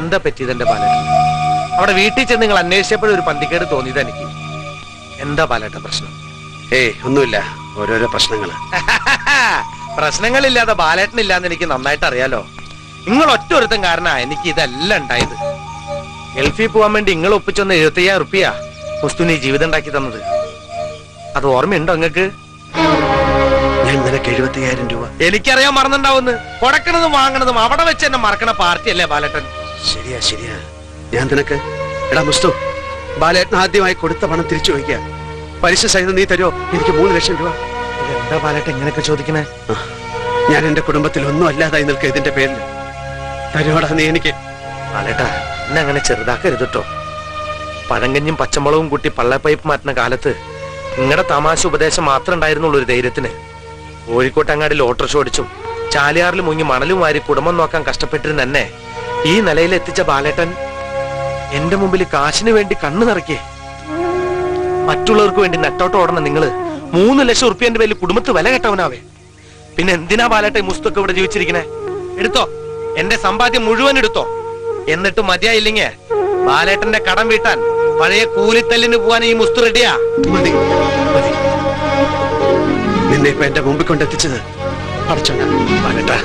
എന്താ പറ്റിയത് എന്റെ ബാലേട്ടൻ? അവിടെ വീട്ടിൽ ചെന്ന് നിങ്ങൾ അന്വേഷിച്ചപ്പോഴും ഒരു പന്തിക്കേട് തോന്നിയത് എനിക്ക്. എന്താ ബാലേട്ട പ്രശ്നം? ഏയ് ഒന്നുമില്ല, ഓരോരോ പ്രശ്നങ്ങള്. പ്രശ്നങ്ങളില്ലാതെ ബാലേട്ടനില്ലാന്ന് എനിക്ക് നന്നായിട്ട് അറിയാലോ. നിങ്ങൾ ഒറ്റ ഒരുത്തം കാരണ എനിക്ക് ഇതെല്ലാം ഉണ്ടായത്. ഗൾഫിൽ പോകാൻ വേണ്ടി നിങ്ങൾ ഒപ്പിച്ചൊന്ന് 75,000 റുപ്യ മുസ്തുനി ജീവിതം ഉണ്ടാക്കി തന്നത് അത് ഓർമ്മയുണ്ടോ നിങ്ങൾക്ക്? ഞാൻ നിനക്ക് 75,000 രൂപ. എനിക്കറിയാൻ മറന്നുണ്ടാവുന്നു. കൊടുക്കണതും വാങ്ങണതും അവിടെ വെച്ച് എന്നെ മറക്കണ പാർട്ടിയല്ലേ ബാലേട്ടൻ? ശരിയാ ശരിയാ, ഞാൻ നിനക്ക് എടാ മുസ്തു, ബാലേട്ടൻ ആദ്യമായി കൊടുത്ത പണം തിരിച്ചു വയ്ക്കുക. പലിശ സഹിതം നീ തരുമോ? എനിക്ക് 3 ലക്ഷം രൂപ. എന്താ ബാലേട്ടൻ ഇങ്ങനെയൊക്കെ ചോദിക്കണേ? ഞാൻ എന്റെ കുടുംബത്തിൽ ഒന്നും അല്ലാതായി നിൽക്കുക ഇതിന്റെ പേരിൽ. തരുവാടാ നീ എനിക്ക്. ബാലേട്ടാ എന്നെ അങ്ങനെ ചെറുതാക്കരുതട്ടോ. പഴങ്കഞ്ഞും പച്ചമുളകും കൂട്ടി പള്ളപ്പൈപ്പ് മാറ്റുന്ന കാലത്ത് നിങ്ങളുടെ തമാശ ഉപദേശം മാത്രം ഉണ്ടായിരുന്നുള്ളൂ ഒരു ധൈര്യത്തിന്. കോഴിക്കോട്ടങ്ങാടിൽ ഓട്ടോറിക്ഷ ഓടിച്ചും ചാലിയാറിൽ മുങ്ങി മണലും വാരി കുടുംബം നോക്കാൻ കഷ്ടപ്പെട്ടിരുന്ന എന്നെ ഈ നിലയിൽ എത്തിച്ച ബാലേട്ടൻ എന്റെ മുമ്പിൽ കാശിന് വേണ്ടി കണ്ണു നിറയ്ക്കേ. മറ്റുള്ളവർക്ക് വേണ്ടി നെട്ടോട്ട് ഓടണം നിങ്ങള് 3 ലക്ഷം ഉറുപ്പ്യന്റെ പേരിൽ കുടുംബത്ത് വില കെട്ടവനാവേ. പിന്നെ എന്തിനാ ബാലേട്ടൻ ഈ മുസ്തൊക്കെ ഇവിടെ ജീവിച്ചിരിക്കണേ? എടുത്തോ, എന്റെ സമ്പാദ്യം മുഴുവൻ എടുത്തോ. എന്നിട്ട് മതിയായില്ലെങ്കിൽ ബാലേട്ടന്റെ കടം വീട്ടാൻ പഴയ കൂലിത്തല്ലിന് പോവാൻ ഈ മുസ്തു റെഡിയാ. മതി മതി, നിന്നെ ഇപ്പൊ എന്റെ മുമ്പിൽ കൊണ്ടെത്തിച്ചത് അടച്ചോണ്ടാ ബാലേട്ടാ.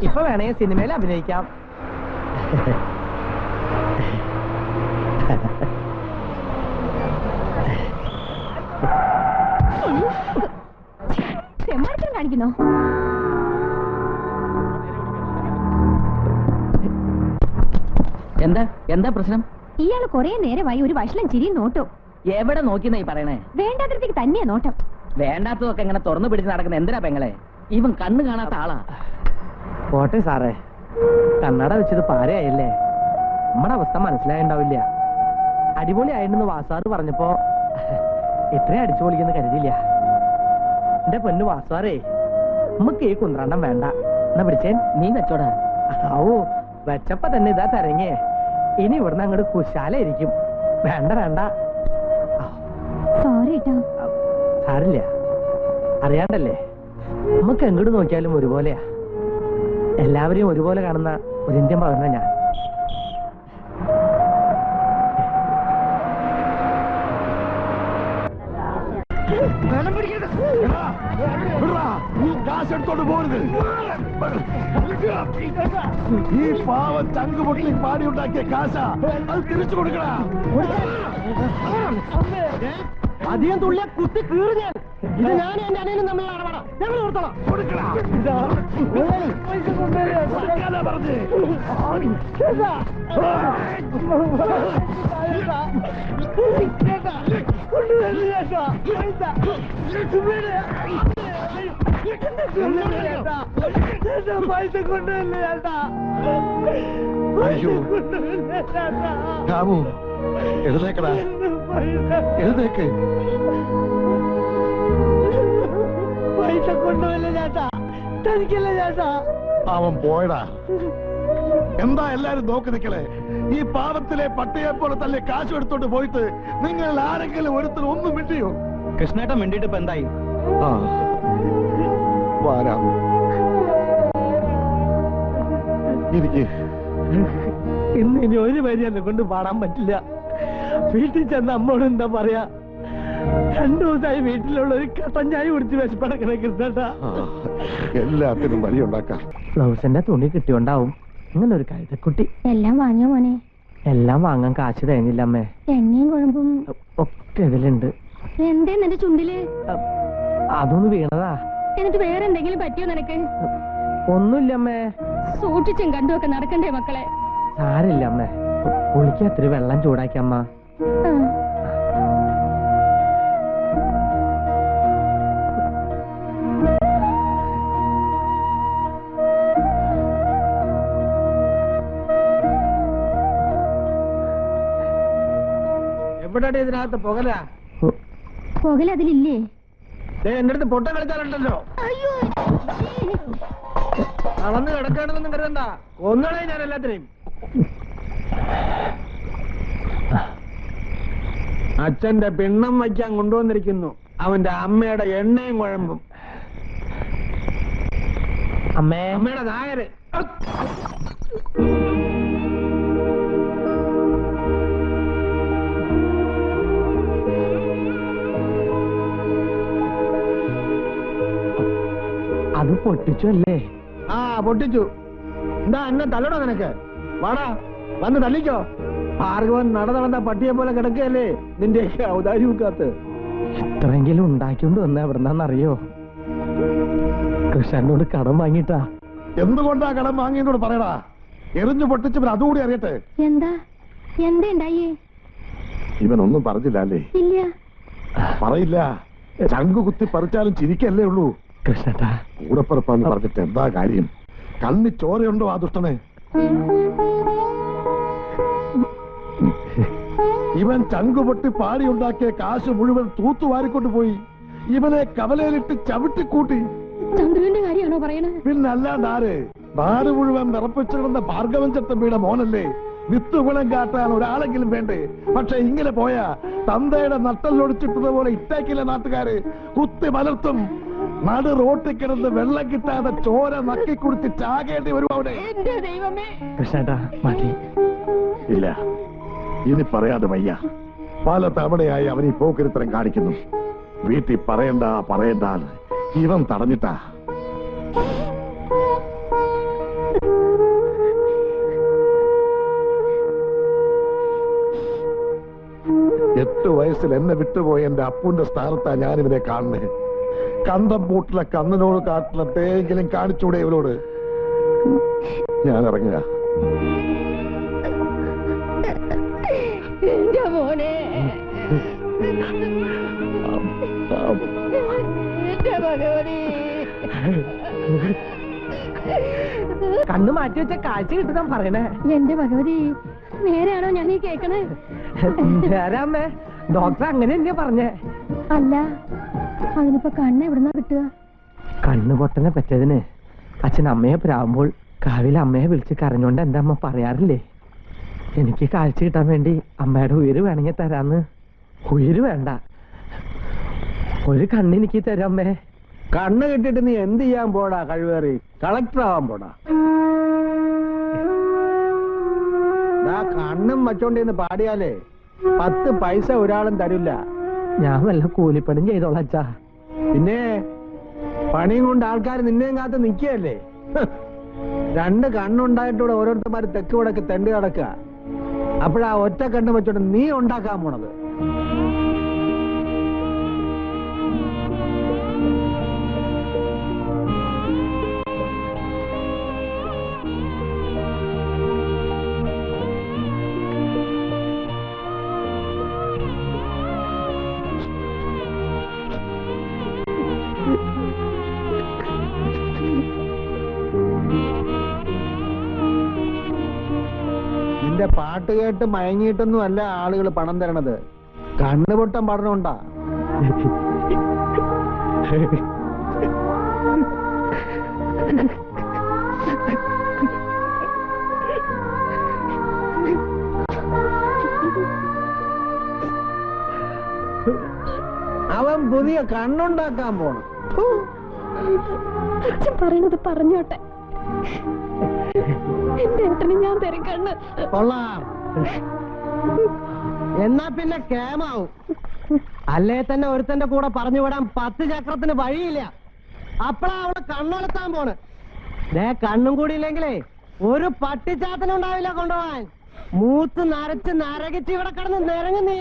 ഇപ്പൊ വേണേ സിനിമയിൽ അഭിനയിക്കാം. കാണിക്കുന്നോ? എന്താ എന്താ പ്രശ്നം? ഇയാള് കൊറേ നേരമായി ഒരു വഷളം ചിരിയും നോട്ടോ. എവിടെ നോക്കിന്നാ ഈ പറയണേ? വേണ്ടാത്തടത്തേക്ക് തന്നെയാ നോട്ടം. വേണ്ടാത്തതൊക്കെ എങ്ങനെ തുറന്നു പിടിച്ച് നടക്കുന്ന എന്തിനാ പെങ്ങളെ? ഇവൻ കണ്ണു കാണാത്ത ആളാ. പോട്ടെ സാറേ, കണ്ണട വെച്ചത് പാരയായില്ലേ? നമ്മുടെ അവസ്ഥ മനസ്സിലായിണ്ടാവില്ല. അടിപൊളി ആയിരുന്നു വാസാറ് പറഞ്ഞപ്പോ ഇത്രയും അടിച്ചു പൊളിക്കുന്ന കരുതിയില്ല. എന്റെ പൊന്നു വാസാറേ, നമുക്ക് ഈ കുന്ത്രണ്ണം വേണ്ട. എന്നാ പിടിച്ചേൻ, നീ വെച്ചോടാ. ആവൂ, വെച്ചപ്പോ തന്നെ ഇതാ തരങ്ങേ. ഇനി ഇവിടുന്ന് അങ്ങോട്ട് കുശാലായിരിക്കും. വേണ്ട വേണ്ട. സോറി കേട്ടോ. സാരില്ല, അറിയാണ്ടല്ലേ. നമുക്ക് എങ്ങോട്ട് നോക്കിയാലും ഒരുപോലെയാ. എല്ലാവരെയും ഒരുപോലെ കാണുന്ന ഒരു ഇന്ത്യൻ പൗരനാ ഞാൻ. കാശെടുത്തോണ്ട് പോരുത്. ഈ പാവം ചങ്ക് പൊട്ടി പാടി ഉണ്ടാക്കിയ കാശ അത് തിരിച്ചു കൊടുക്കണ. അധികം തുള്ളിയ കുത്തി കീറി ഞാൻ. ഇത് ഞാനും എന്റെ അനിയനും തമ്മിലുള്ള ഇടപാടാ. ഞങ്ങൾ കൊടുത്തോളാം. പൈസ കൊണ്ടുവല്ലേ ചേട്ടാ? എഴുന്നേക്കടാ, എഴുന്നേക്ക്. പൈസ കൊണ്ടുവല്ലേ ചേട്ടാ? തനിക്കല്ലേ ചേട്ടാ? അവൻ പോയടാ. എന്താ എല്ലാരും നോക്കി നിൽക്കലേ? ഈ പാവത്തിലെ പട്ടിയെ പോലെ തന്നെ കാശ് എടുത്തോണ്ട് പോയിട്ട് നിങ്ങൾ ആരെങ്കിലും ഒരുത്തർ ഒന്നും മിണ്ടിയോ? കൃഷ്ണേട്ടൻ മിണ്ടിട്ട് ഇപ്പൊ എന്തായി? വരാം. എനിക്ക് ഇന്ന് ഇനി ഒരു വരി എന്നെ കൊണ്ട് പാടാൻ പറ്റില്ല. വീട്ടിൽ ചെന്ന അമ്മോട് എന്താ പറയാ? 2 ദിവസമായി വീട്ടിലുള്ള ഒരു കട്ടൻ ചായ കുടിച്ച് വിശപ്പടക്കണ കൃഷ്ണേട്ടാ. എല്ലാത്തിനും വഴിയുണ്ടാക്കാം. ബ്ലൗസിന്റെ തുണി കിട്ടിയോണ്ടാവും ഇങ്ങനെ ഒരു കഴുതക്കുട്ടി. എല്ലാം വാങ്ങിയ മോനെ. എല്ലാം വാങ്ങാൻ കാശ് തേങ്ങില്ല അമ്മേ. എണ്ണയും കുഴമ്പും ഒക്കെ ഇതിലുണ്ട്. എന്തേ നിന്റെ ചുണ്ടില്? അതൊന്ന് വീണതാ. എന്നിട്ട് വേറെ എന്തെങ്കിലും പറ്റിയോ നിനക്ക്? ഒന്നുമില്ല അമ്മേ. സൂക്ഷിച്ചും കണ്ടുമൊക്കെ നടക്കണ്ടേ മക്കളെ? സാരില്ല അമ്മേ. കുളിക്ക് അത്ര വെള്ളം ചൂടാക്കി അമ്മ. എവിടെ ഇതിനകത്ത് പുകല? പുകലതിലില്ലേ? എന്റെ അടുത്ത് പൊട്ട കളിച്ചാലുണ്ടല്ലോ. അളന്ന് കിടക്കാണെന്നൊന്നും കരുതണ്ട. ഒന്നളെ ഞാൻ എല്ലാത്തിനെയും. അച്ഛന്റെ പിണ്ണം വയ്ക്കാൻ കൊണ്ടുവന്നിരിക്കുന്നു. അവന്റെ അമ്മയുടെ എണ്ണയും കുഴമ്പും. അമ്മയുടെ നായര്. അത് പൊട്ടിച്ചു അല്ലേ? ആ പൊട്ടിച്ചു. എന്താ എന്നെ തല്ലടോ നിനക്ക്? വാടാ വന്ന് തല്ലിക്കോ. ഭാർഗവൻ നടന്ന പട്ടിയെ പോലെ കിടക്കുകയല്ലേ നിന്റെ ഔദാര്യമൊക്കാത്ത്. ഇത്രയെങ്കിലും ഉണ്ടാക്കിക്കൊണ്ട് വന്ന എവിടെന്നാന്നറിയോ? കൃഷ്ണനോട് കടം വാങ്ങിട്ടാ. എന്തുകൊണ്ടാ കടം വാങ്ങിയെന്നോട് പറയടാ. എറിഞ്ഞു പൊട്ടിച്ചവൻ അതുകൂടി അറിയട്ടെ. എന്താ എന്താ ഉണ്ടായേ? ഇവനൊന്നും പറഞ്ഞില്ല അല്ലേ? ഇല്ല. പറയില്ല. ചങ്കു കുത്തി പറിച്ചാലും ചിരിക്കല്ലേ ഉള്ളൂ. കൃഷ്ണട്ടാ, കൂടപ്പിറപ്പാന്ന് പറഞ്ഞിട്ട് എന്താ കാര്യം? കണ്ണി ചോരയുണ്ടോ ആ ദുഷ്ടനെ? ഇവൻ ചങ്കുപൊട്ടി പാടിയുണ്ടാക്കിയ കാശ് മുഴുവൻ തൂത്തുവാരിക്കൊണ്ട് പോയി. ഇവനെ കവലയിലിട്ട് ചവിട്ടിക്കൂട്ടി. ചന്ദ്രുവിന്റെ കാര്യമാണോ പറയണത്? പിന്നല്ലാണ്ടാര്? നാട് മുഴുവൻ വിറപ്പിച്ചിടുന്ന ഭാർഗവൻ ചട്ടമ്പിയുടെ മോനല്ലേ. വിത്തുകുളം കാട്ടാൻ ഒരാളെങ്കിലും വേണ്ടേ? പക്ഷെ ഇങ്ങനെ പോയാ തന്തയുടെ നട്ടല്ലൊടിച്ചിട്ടതുപോലെ ഇട്ടേക്കില്ല നാട്ടുകാര്. കുത്തി മലർത്തും. നടു റോട്ടിൽ കിടന്ന് വെള്ളം കിട്ടാതെ ചോര നക്കി കുടിച്ച് ചാകേണ്ടി വരും അവിടെ. എന്റെ ദൈവമേ. കൃഷ്ണട്ടാ മതി. ഇല്ല, ഇനി പറയാതെ വയ്യ. പല തവണയായി അവൻ ഈ പോക്കിരിത്തരം കാണിക്കുന്നു. വീട്ടിൽ പറയണ്ട പറയണ്ടാന്ന് ഇവൻ തടഞ്ഞിട്ടാ. 8 വയസ്സിൽ എന്നെ വിട്ടുപോയ എന്റെ അപ്പുന്റെ സ്ഥാനത്താ ഞാനിവനെ കാണുന്നേ. കണ്ടം പൂട്ടിലെ കണ്ണനോട് കാട്ടിലെ തേങ്കിലും കാണിച്ചൂടെ ഇവരോട്? ഞാൻ ഇറങ്ങുക. എന്റെ മോനെ, എന്റെ ഭഗവതി. കണ്ണു മാറ്റി വെച്ച കാഴ്ച കിട്ടുന്ന പറയണേ. എന്റെ ഭഗവതി, നേരെയാണോ ഞാൻ ഈ കേക്കണേ? നേരാമ്മേ, ഡോക്ടർ അങ്ങനെ തന്നെയാ പറഞ്ഞേ. അല്ല, അതിനിപ്പോ കണ്ണ് എവിടുന്നാ കിട്ടുക? കണ്ണു പൊട്ടനെ പറ്റിയതിന് അച്ഛൻ അമ്മയെ പ്രാവുമ്പോൾ കാവിലെ അമ്മയെ വിളിച്ച് കരഞ്ഞോണ്ട് എന്റെ അമ്മ പറയാറില്ലേ, എനിക്ക് കാഴ്ച കിട്ടാൻ വേണ്ടി അമ്മയുടെ ഉയിര് വേണമെങ്കിൽ തരാന്ന്. ഉയിര് വേണ്ട, ഒരു കണ്ണെനിക്ക് തരാമ്മേ. കണ്ണ് കിട്ടിട്ട് നീ എന്ത് ചെയ്യാൻ പോടാ? കഴിവേറി കളക്ടർ ആവാൻ പോടാ. കണ്ണും വച്ചോണ്ടിന്ന് പാടിയാലേ 10 പൈസ ഒരാളും തരില്ല. ഞാൻ വല്ല കൂലിപ്പണിയും ചെയ്തോളാം അച്ഛാ. പിന്നെ പണിയും കൊണ്ട് ആൾക്കാർ നിന്നെയും കാത്ത് നിൽക്കുകയല്ലേ. 2 കണ്ണുണ്ടായിട്ടൂടെ ഓരോരുത്തന്മാര് തെക്ക് വടക്ക് തെണ്ടി നടക്കുക. അപ്പോഴാ ഒറ്റ കണ്ണ് വെച്ചോണ്ട് നീ ഉണ്ടാക്കാൻ പോണത്. നിന്റെ പാട്ട് കേട്ട് മയങ്ങിയിട്ടൊന്നും അല്ല ആളുകൾ പണം തരണത്, കണ്ണുപൊട്ടം പഠനമുണ്ടാ. അവൻ പുതിയ കണ്ണുണ്ടാക്കാൻ പോണം. അച്ഛൻ പറയണത് പറഞ്ഞോട്ടെ. എന്റെ ഏട്ടന് ഞാൻ തരും കണ്ണ്. കൊള്ളാം. എന്നാ പിന്നെ കേമാവും. അല്ലേ തന്നെ ഒരുത്തന്റെ കൂടെ പറഞ്ഞു വിടാൻ 10 ചക്രത്തിന് വഴിയില്ല. അപ്പഴാ അവള് കണ്ണെളുത്താൻ പോണ്. കണ്ണും കൂടി ഇല്ലെങ്കിലേ ഒരു പട്ടിച്ചാത്തനുണ്ടാവില്ല കൊണ്ടുപോവാൻ. മൂത്ത് നരച്ച് നരകിച്ച് ഇവിടെ കിടന്ന് നിരങ്ങി നീ.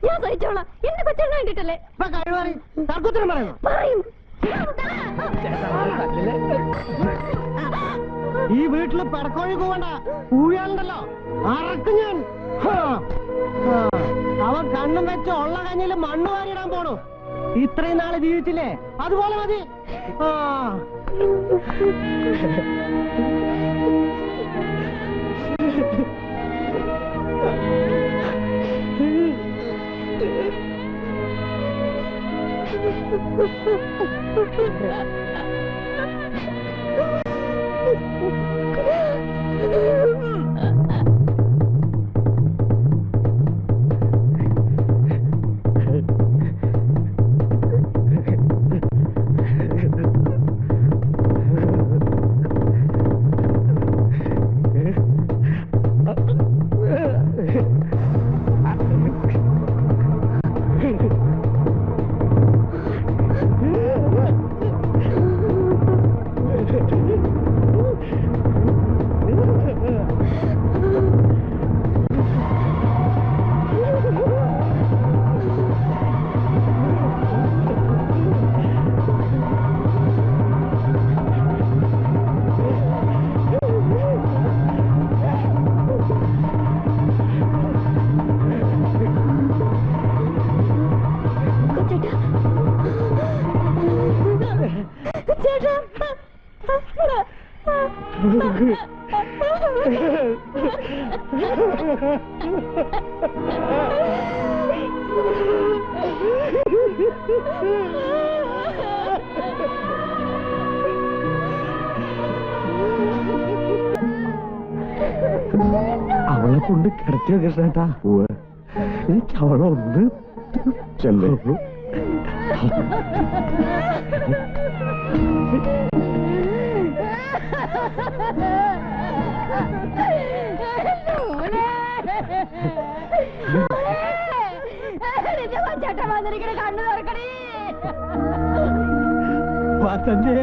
ഞാൻ സഹിച്ചോളാം. എന്റെ കൊച്ചെണ്ണ വേണ്ടിട്ടല്ലേ? ഇപ്പൊ കഴിവറി തർക്കുത്തരം പറയുന്നു. പറയും. ഈ വീട്ടില് പെടക്കോഴി കൂവണ്ട, കൂവിയാളുണ്ടല്ലോ അറക്കും ഞാൻ. അവൻ കണ്ണും വെച്ച് ഉള്ള കഞ്ഞില് മണ്ണ് വാരിയിടാൻ പോണു. ഇത്രയും നാള് ജീവിച്ചില്ലേ, അതുപോലെ മതി. അവളെ കൊണ്ട് കിടത്തിയ കൃഷ്ണേട്ടാ. എനിക്ക് അവളൊന്ന് ചെല്ലേ. വാസന്തേ,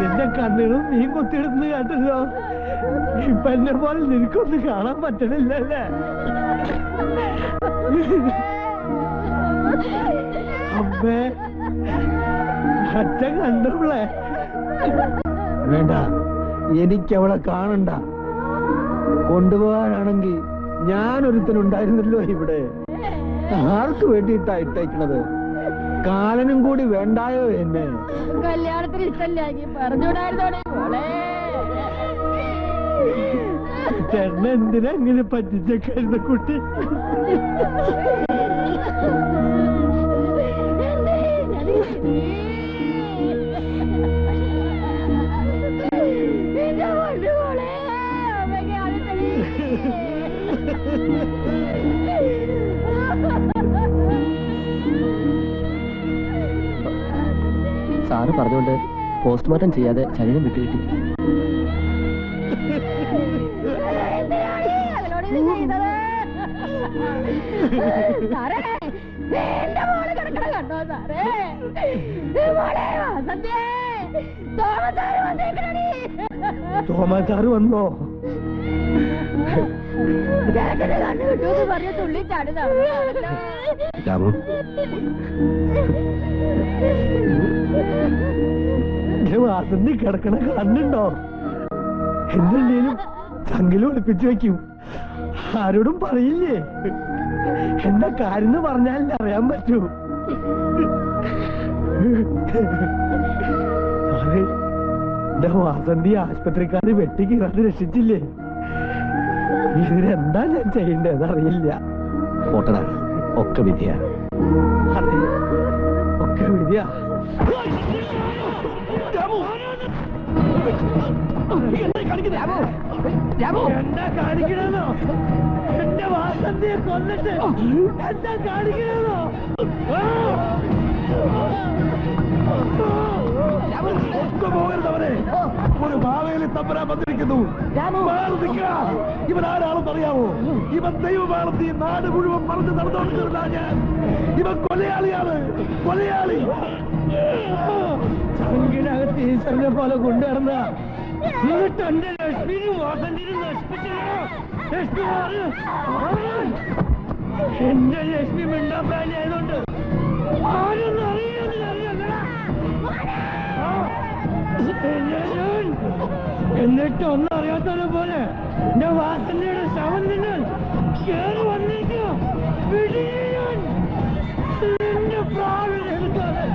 നിന്റെ കണ്ണുകളും നീ കുത്തിയിടുന്ന് കേട്ടല്ലോ. ഇപ്പൊ എന്നെ പോലെ നിനക്കൊന്നും കാണാൻ പറ്റണില്ലല്ലേ? അമ്മേ, അച്ഛൻ കണ്ടോളെ. വേണ്ട, എനിക്കവളെ കാണണ്ട. കൊണ്ടുപോകാനാണെങ്കിൽ ഞാനൊരുത്തനുണ്ടായിരുന്നല്ലോ ഇവിടെ. ആർക്ക് വേണ്ടിയിട്ടാ ഇട്ടേക്കണത്? കാലനും കൂടി വേണ്ടായോ എന്നെ? കല്യാണത്തിന് ഇഷ്ടമില്ലാക്കി പറഞ്ഞുകൂടായിരുന്നോടെ മോളെ. ചേട്ടൻ എന്തിനാ ഇങ്ങനെ പറ്റിച്ചേക്കായിരുന്ന കുട്ടി? സാറ് പറഞ്ഞുകൊണ്ട് പോസ്റ്റ്മോർട്ടം ചെയ്യാതെ ശരീരം വിട്ടുകിട്ടി. തോമാച്ചാറ് വന്നോ? കണ്ണു കിട്ടൂന്ന് പറഞ്ഞ തുള്ളി ചാടി രാമു, വാസന്തി കിടക്കണ കണ്ണുണ്ടോ? എന്തെങ്കിലും ചങ്കിലും ഒളിപ്പിച്ചു വെക്കും. ആരോടും പറയില്ലേ. എന്താ കാര്യം പറഞ്ഞാലേ അറിയാൻ പറ്റൂ. സാറേ, എന്റെ വാസന്തി ആശുപത്രിക്കാര് വെട്ടിക്കീറാതെ രക്ഷിച്ചില്ലേ? ഇതിനെന്താ ഞാൻ ചെയ്യേണ്ടത് അറിയില്ല. പോട്ടടാ, ഒക്കെ വിധിയാ. അതെ, ഒക്കെ വിധിയാ. എന്താ കാണിക്കണോ? എന്റെ വാസന്തിയെ കൊന്നിട്ട് എന്താ കാണിക്കണോ? പോകരുതവരെ, ഒരു ഭാവയിൽ തമ്പരാൻ വന്നിരിക്കുന്നു. ഇവൻ ആരാളും അറിയാവോ? ഇവൻ ദൈവമാണെന്ന് ഈ നാട് മുഴുവൻ പറഞ്ഞു നടന്നുകൊണ്ടിരുന്ന ഞാൻ. ഇവൻ കൊലയാളിയാണ്, കൊലയാളി. ചങ്കിനകത്ത് ഈശ്വരനെ പോലെ കൊണ്ടുവരുന്ന എന്നിട്ട് എന്റെ ലക്ഷ്മിനും വാസന്തിനും നശിപ്പിച്ചല്ലോ. ലക്ഷ്മി എന്റെ ലക്ഷ്മി മിണ്ടാപ്പാനായതുകൊണ്ട് ആരൊന്നും അറിയില്ലെന്നറിയല്ലടാ. എന്നിട്ട് ഒന്നും അറിയാത്തവരെ പോലെ എന്റെ വാസന്തിയുടെ ശവം നിങ്ങൾ കേറി വന്നിരിക്കോ? എന്റെ പ്രാണൻ എടുക്കാതെ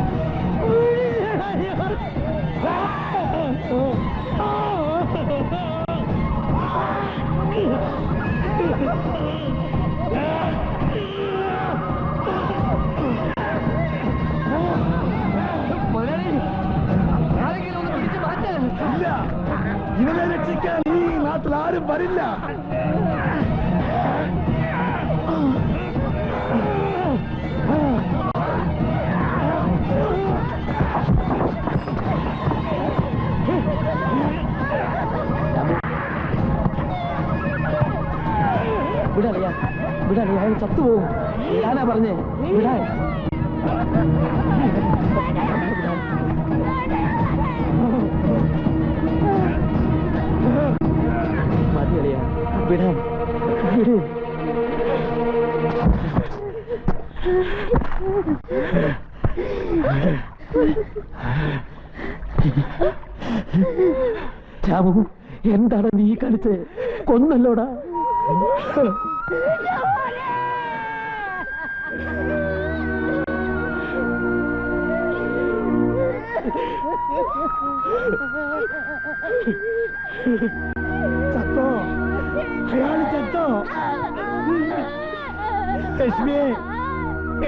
ഇല്ല, ഇവനെ രക്ഷിക്കാൻ ഈ നാട്ടിൽ ആരും വരില്ല. വിടറിയാ, വിടറിയാ, അയാൾ ചത്തുപോകും. വിടാനാ പറഞ്ഞേ, വിടാൻ. മതിയറിയാ, വിടാൻ, വിട്. രാമു, എന്താണ് നീ കളിച്ച്? കൊന്നല്ലോടാ. ചത്തോ? അയാള് ചത്തോ? ലക്ഷ്മിയെ,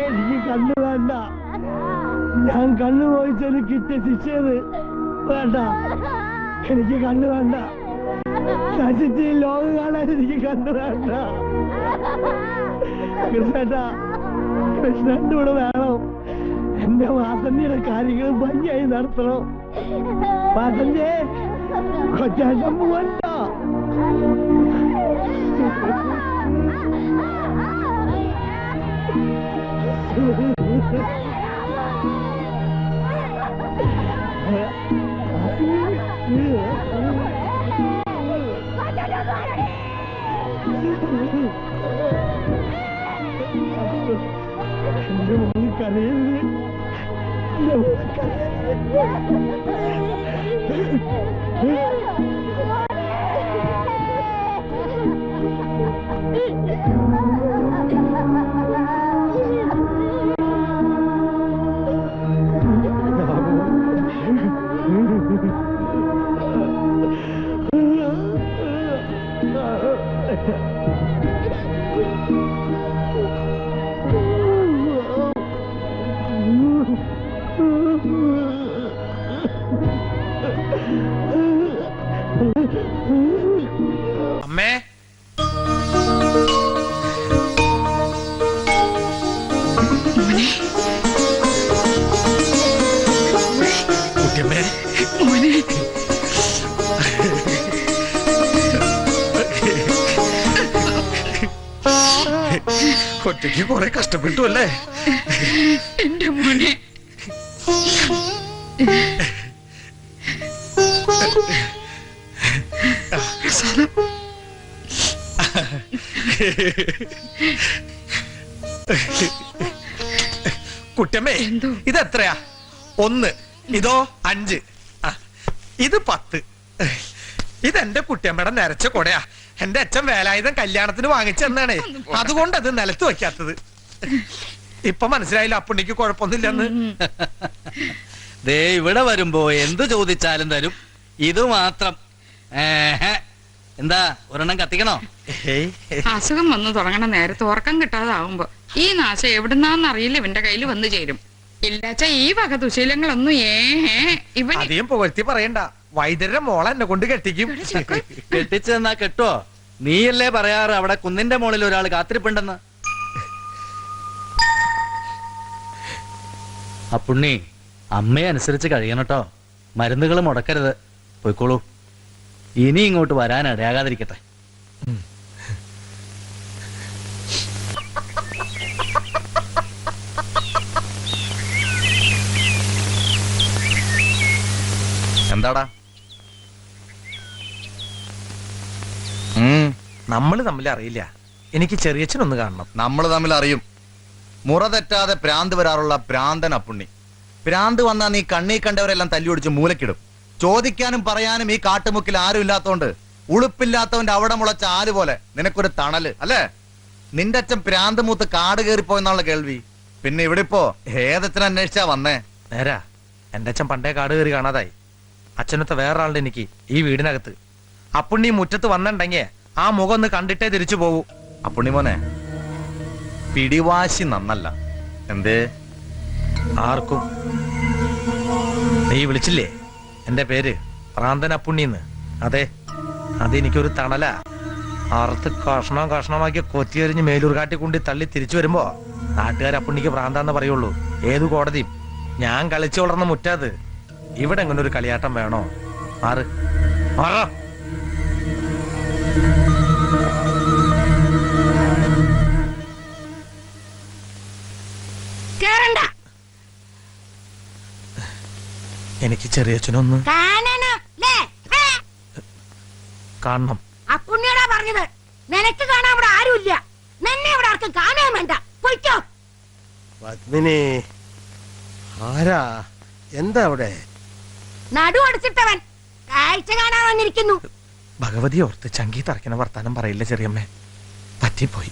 എനിക്ക് കണ്ണു വേണ്ട. ഞാൻ കണ്ണു പോയിച്ചതിന് കിട്ടിയ ശിക്ഷയത് വേണ്ട. എനിക്ക് കണ്ണു വേണ്ട. നശിച്ച് ലോകം കാണാൻ എനിക്ക് കണ്ണു വേണ്ട. കൃഷ്ണേട്ടാ, കൃഷ്ണന്റെ കൂടെ വേണം. എന്റെ വാസന്തിയുടെ കാര്യങ്ങൾ ഭംഗിയായി നടത്തണം. വാസന്തിയെ, കൊച്ചാട്ടം പോവണ്ട. എന്റെ മോന് കരയരുത്. എന്റെ മോന് കരയരുത്. അമ്മേ, കുട്ടിയമ്മേ, ഒറ്റയ്ക്ക് കുറെ കഷ്ടപ്പെട്ടു അല്ലേ? എന്റെ മോനെ കുട്ടിയമ്മേ, ഇതെത്രയാ? 1, ഇതോ 5, ഇത് 10. ഇതെന്റെ കുട്ടിയമ്മയുടെ നരച്ച കൊടയാ. എന്റെ അച്ഛൻ വേലായുധം കല്യാണത്തിന് വാങ്ങിച്ചെന്നാണേ. അതുകൊണ്ട് അത് നിലത്ത് വെക്കാത്തത്. ഇപ്പൊ മനസ്സിലായില്ല അപ്പുണ്ണിക്ക് കുഴപ്പമൊന്നുമില്ലെന്ന്. ദേ ഇവിടെ വരുമ്പോ എന്ത് ചോദിച്ചാലും തരും. ഇത് മാത്രം. എന്താ ഒരെണ്ണം കത്തിക്കണോ? അസുഖം വന്നു തുടങ്ങണ നേരത്ത് ഉറക്കം കിട്ടാതാവുമ്പോ ഈ നാശം എവിടുന്നാന്നറിയില്ല ഇവന്റെ കയ്യിൽ വന്നു ചേരും. ഇല്ലാച്ച ഈ വക ദുശീലങ്ങളൊന്നും ഇവൻ അധികം പുകഴ്ത്തി പറയണ്ട. വൈദ്യരുടെ മോളെ എന്നെ കൊണ്ട് കെട്ടിക്കും. കെട്ടിച്ചെന്നാ കെട്ടോ? നീയല്ലേ പറയാറ് അവിടെ കുന്നിന്റെ മുകളിൽ ഒരാൾ കാത്തിരിപ്പുണ്ടെന്ന്. അപ്പുണ്ണി, അമ്മയെ അനുസരിച്ച് കഴിയണട്ടോ. മരുന്നുകൾ മുടക്കരുത്. പോയിക്കോളൂ. ഇനി ഇങ്ങോട്ട് വരാൻ ഇടയാകാതിരിക്കട്ടെ. എന്താടാ? നമ്മള് തമ്മിൽ അറിയില്ല. എനിക്ക് ചെറിയച്ഛനൊന്ന് കാണണം. നമ്മള് തമ്മിൽ അറിയും. മുറ തെറ്റാതെ പ്രാന്ത് വരാറുള്ള പ്രാന്തൻ അപ്പുണ്ണി. പ്രാന്ത് വന്നാ നീ കണ്ണീ കണ്ടവരെല്ലാം തല്ലിയൊടിച്ച് മൂലക്കിടും. ചോദിക്കാനും പറയാനും ഈ കാട്ടുമുക്കിൽ ആരും ഇല്ലാത്തോണ്ട് ഉളുപ്പില്ലാത്തവന്റെ അവിടെ മുളച്ച ആല് പോലെ നിനക്കൊരു തണല് അല്ലേ? നിന്റെ അച്ഛൻ പ്രാന്ത് മൂത്ത് കാട് കയറിപ്പോയെന്നുള്ള കേൾവി. പിന്നെ ഇവിടെ ഇപ്പോ ഏതച്ഛനെ അന്വേഷിച്ചാ വന്നേ? നേരാ, എന്റെ അച്ഛൻ പണ്ടേ കാട് കയറി കാണാതായി. അച്ഛനത്തെ വേറൊരാളുടെ എനിക്ക് ഈ വീടിനകത്ത്. അപ്പുണ്ണി മുറ്റത്ത് വന്നിണ്ടെങ്കിൽ ആ മുഖം ഒന്ന് കണ്ടിട്ടേ തിരിച്ചു പോകൂ. അപ്പുണ്ണി മോനെ, പിടിവാശി നന്നല്ല. എന്തേ? ആർക്കും. നീ വിളിച്ചില്ലേ എന്റെ പേര് പ്രാന്തൻ അപ്പുണ്ണിന്ന്? അതെ, അതെനിക്കൊരു തണല. അറുത്ത് കഷ്ണമാക്കി കൊത്തിയെറിഞ്ഞ് മേലൂർ കാട്ടിക്കൊണ്ട് തള്ളി തിരിച്ചു വരുമ്പോ നാട്ടുകാർ അപ്പുണ്ണിക്ക് പ്രാന്താന്ന് പറയുള്ളൂ. ഏതു കോടതിയും. ഞാൻ കളിച്ചു വളർന്ന മുറ്റാത്. ഇവിടെ എങ്ങനെ ഒരു കളിയാട്ടം വേണോ? മാറ് മാറോ. എനിക്ക് ചെറിയച്ഛനൊന്ന് കാണണം. അപ്പുണ്ണിയോടാ പറഞ്ഞത്. നിനക്ക് കാണാൻ ഇവിടെ ആരുമില്ല. നിന്നെ ഇവിടെ ആർക്കും കാണാൻ വേണ്ട. പൊയ്ക്കോ. പത്മിനി, ആരാ? എന്താ അവിടെ? നടു അടിച്ചിട്ടവൻ കാഴ്ച കാണാൻ വന്നിരിക്കുന്നു. ഭഗവതി ഓർത്ത് ചങ്കി തറയ്ക്കണ വർത്താനം പറയില്ല ചെറിയമ്മേ. പറ്റിപ്പോയി,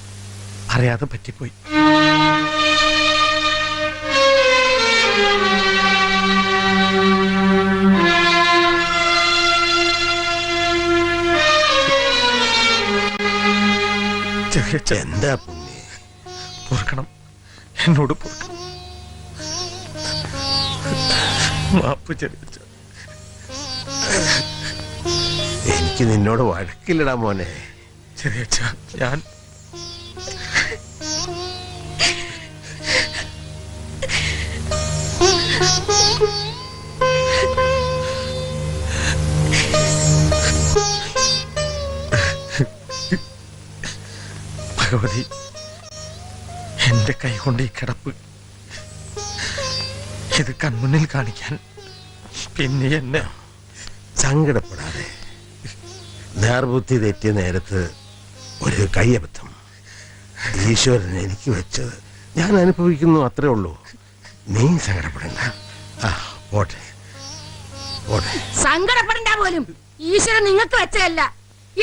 അറിയാതെ പറ്റിപ്പോയി. എന്താ പുണ്യ? പൊറുക്കണം, എന്നോട് പൊറുക്കണം. മാപ്പ് ചെറിയച്ച. എനിക്ക് നിന്നോട് വഴക്കില്ലടാ മോനെ. ചെറിയച്ച, ഞാൻ ഭഗവതി, എന്റെ കൈകൊണ്ട് ഈ കിടപ്പ് ഇത് കൺമുന്നിൽ കാണിക്കാൻ പിന്നെ എന്നെ. സങ്കടപ്പെടാതെ. നേർബുദ്ധി തെറ്റിയ നേരത്ത് ഒരു കയ്യബദ്ധം ഈശ്വരൻ എനിക്ക് വെച്ചത് ഞാൻ അനുഭവിക്കുന്നു, അത്രേ ഉള്ളൂ. നീ സങ്കടപ്പെടണ്ട. പോട്ടെ പോട്ടെ. സങ്കടപ്പെടണ്ട പോലും. ഈശ്വരൻ നിങ്ങൾക്ക് വെച്ചതല്ല,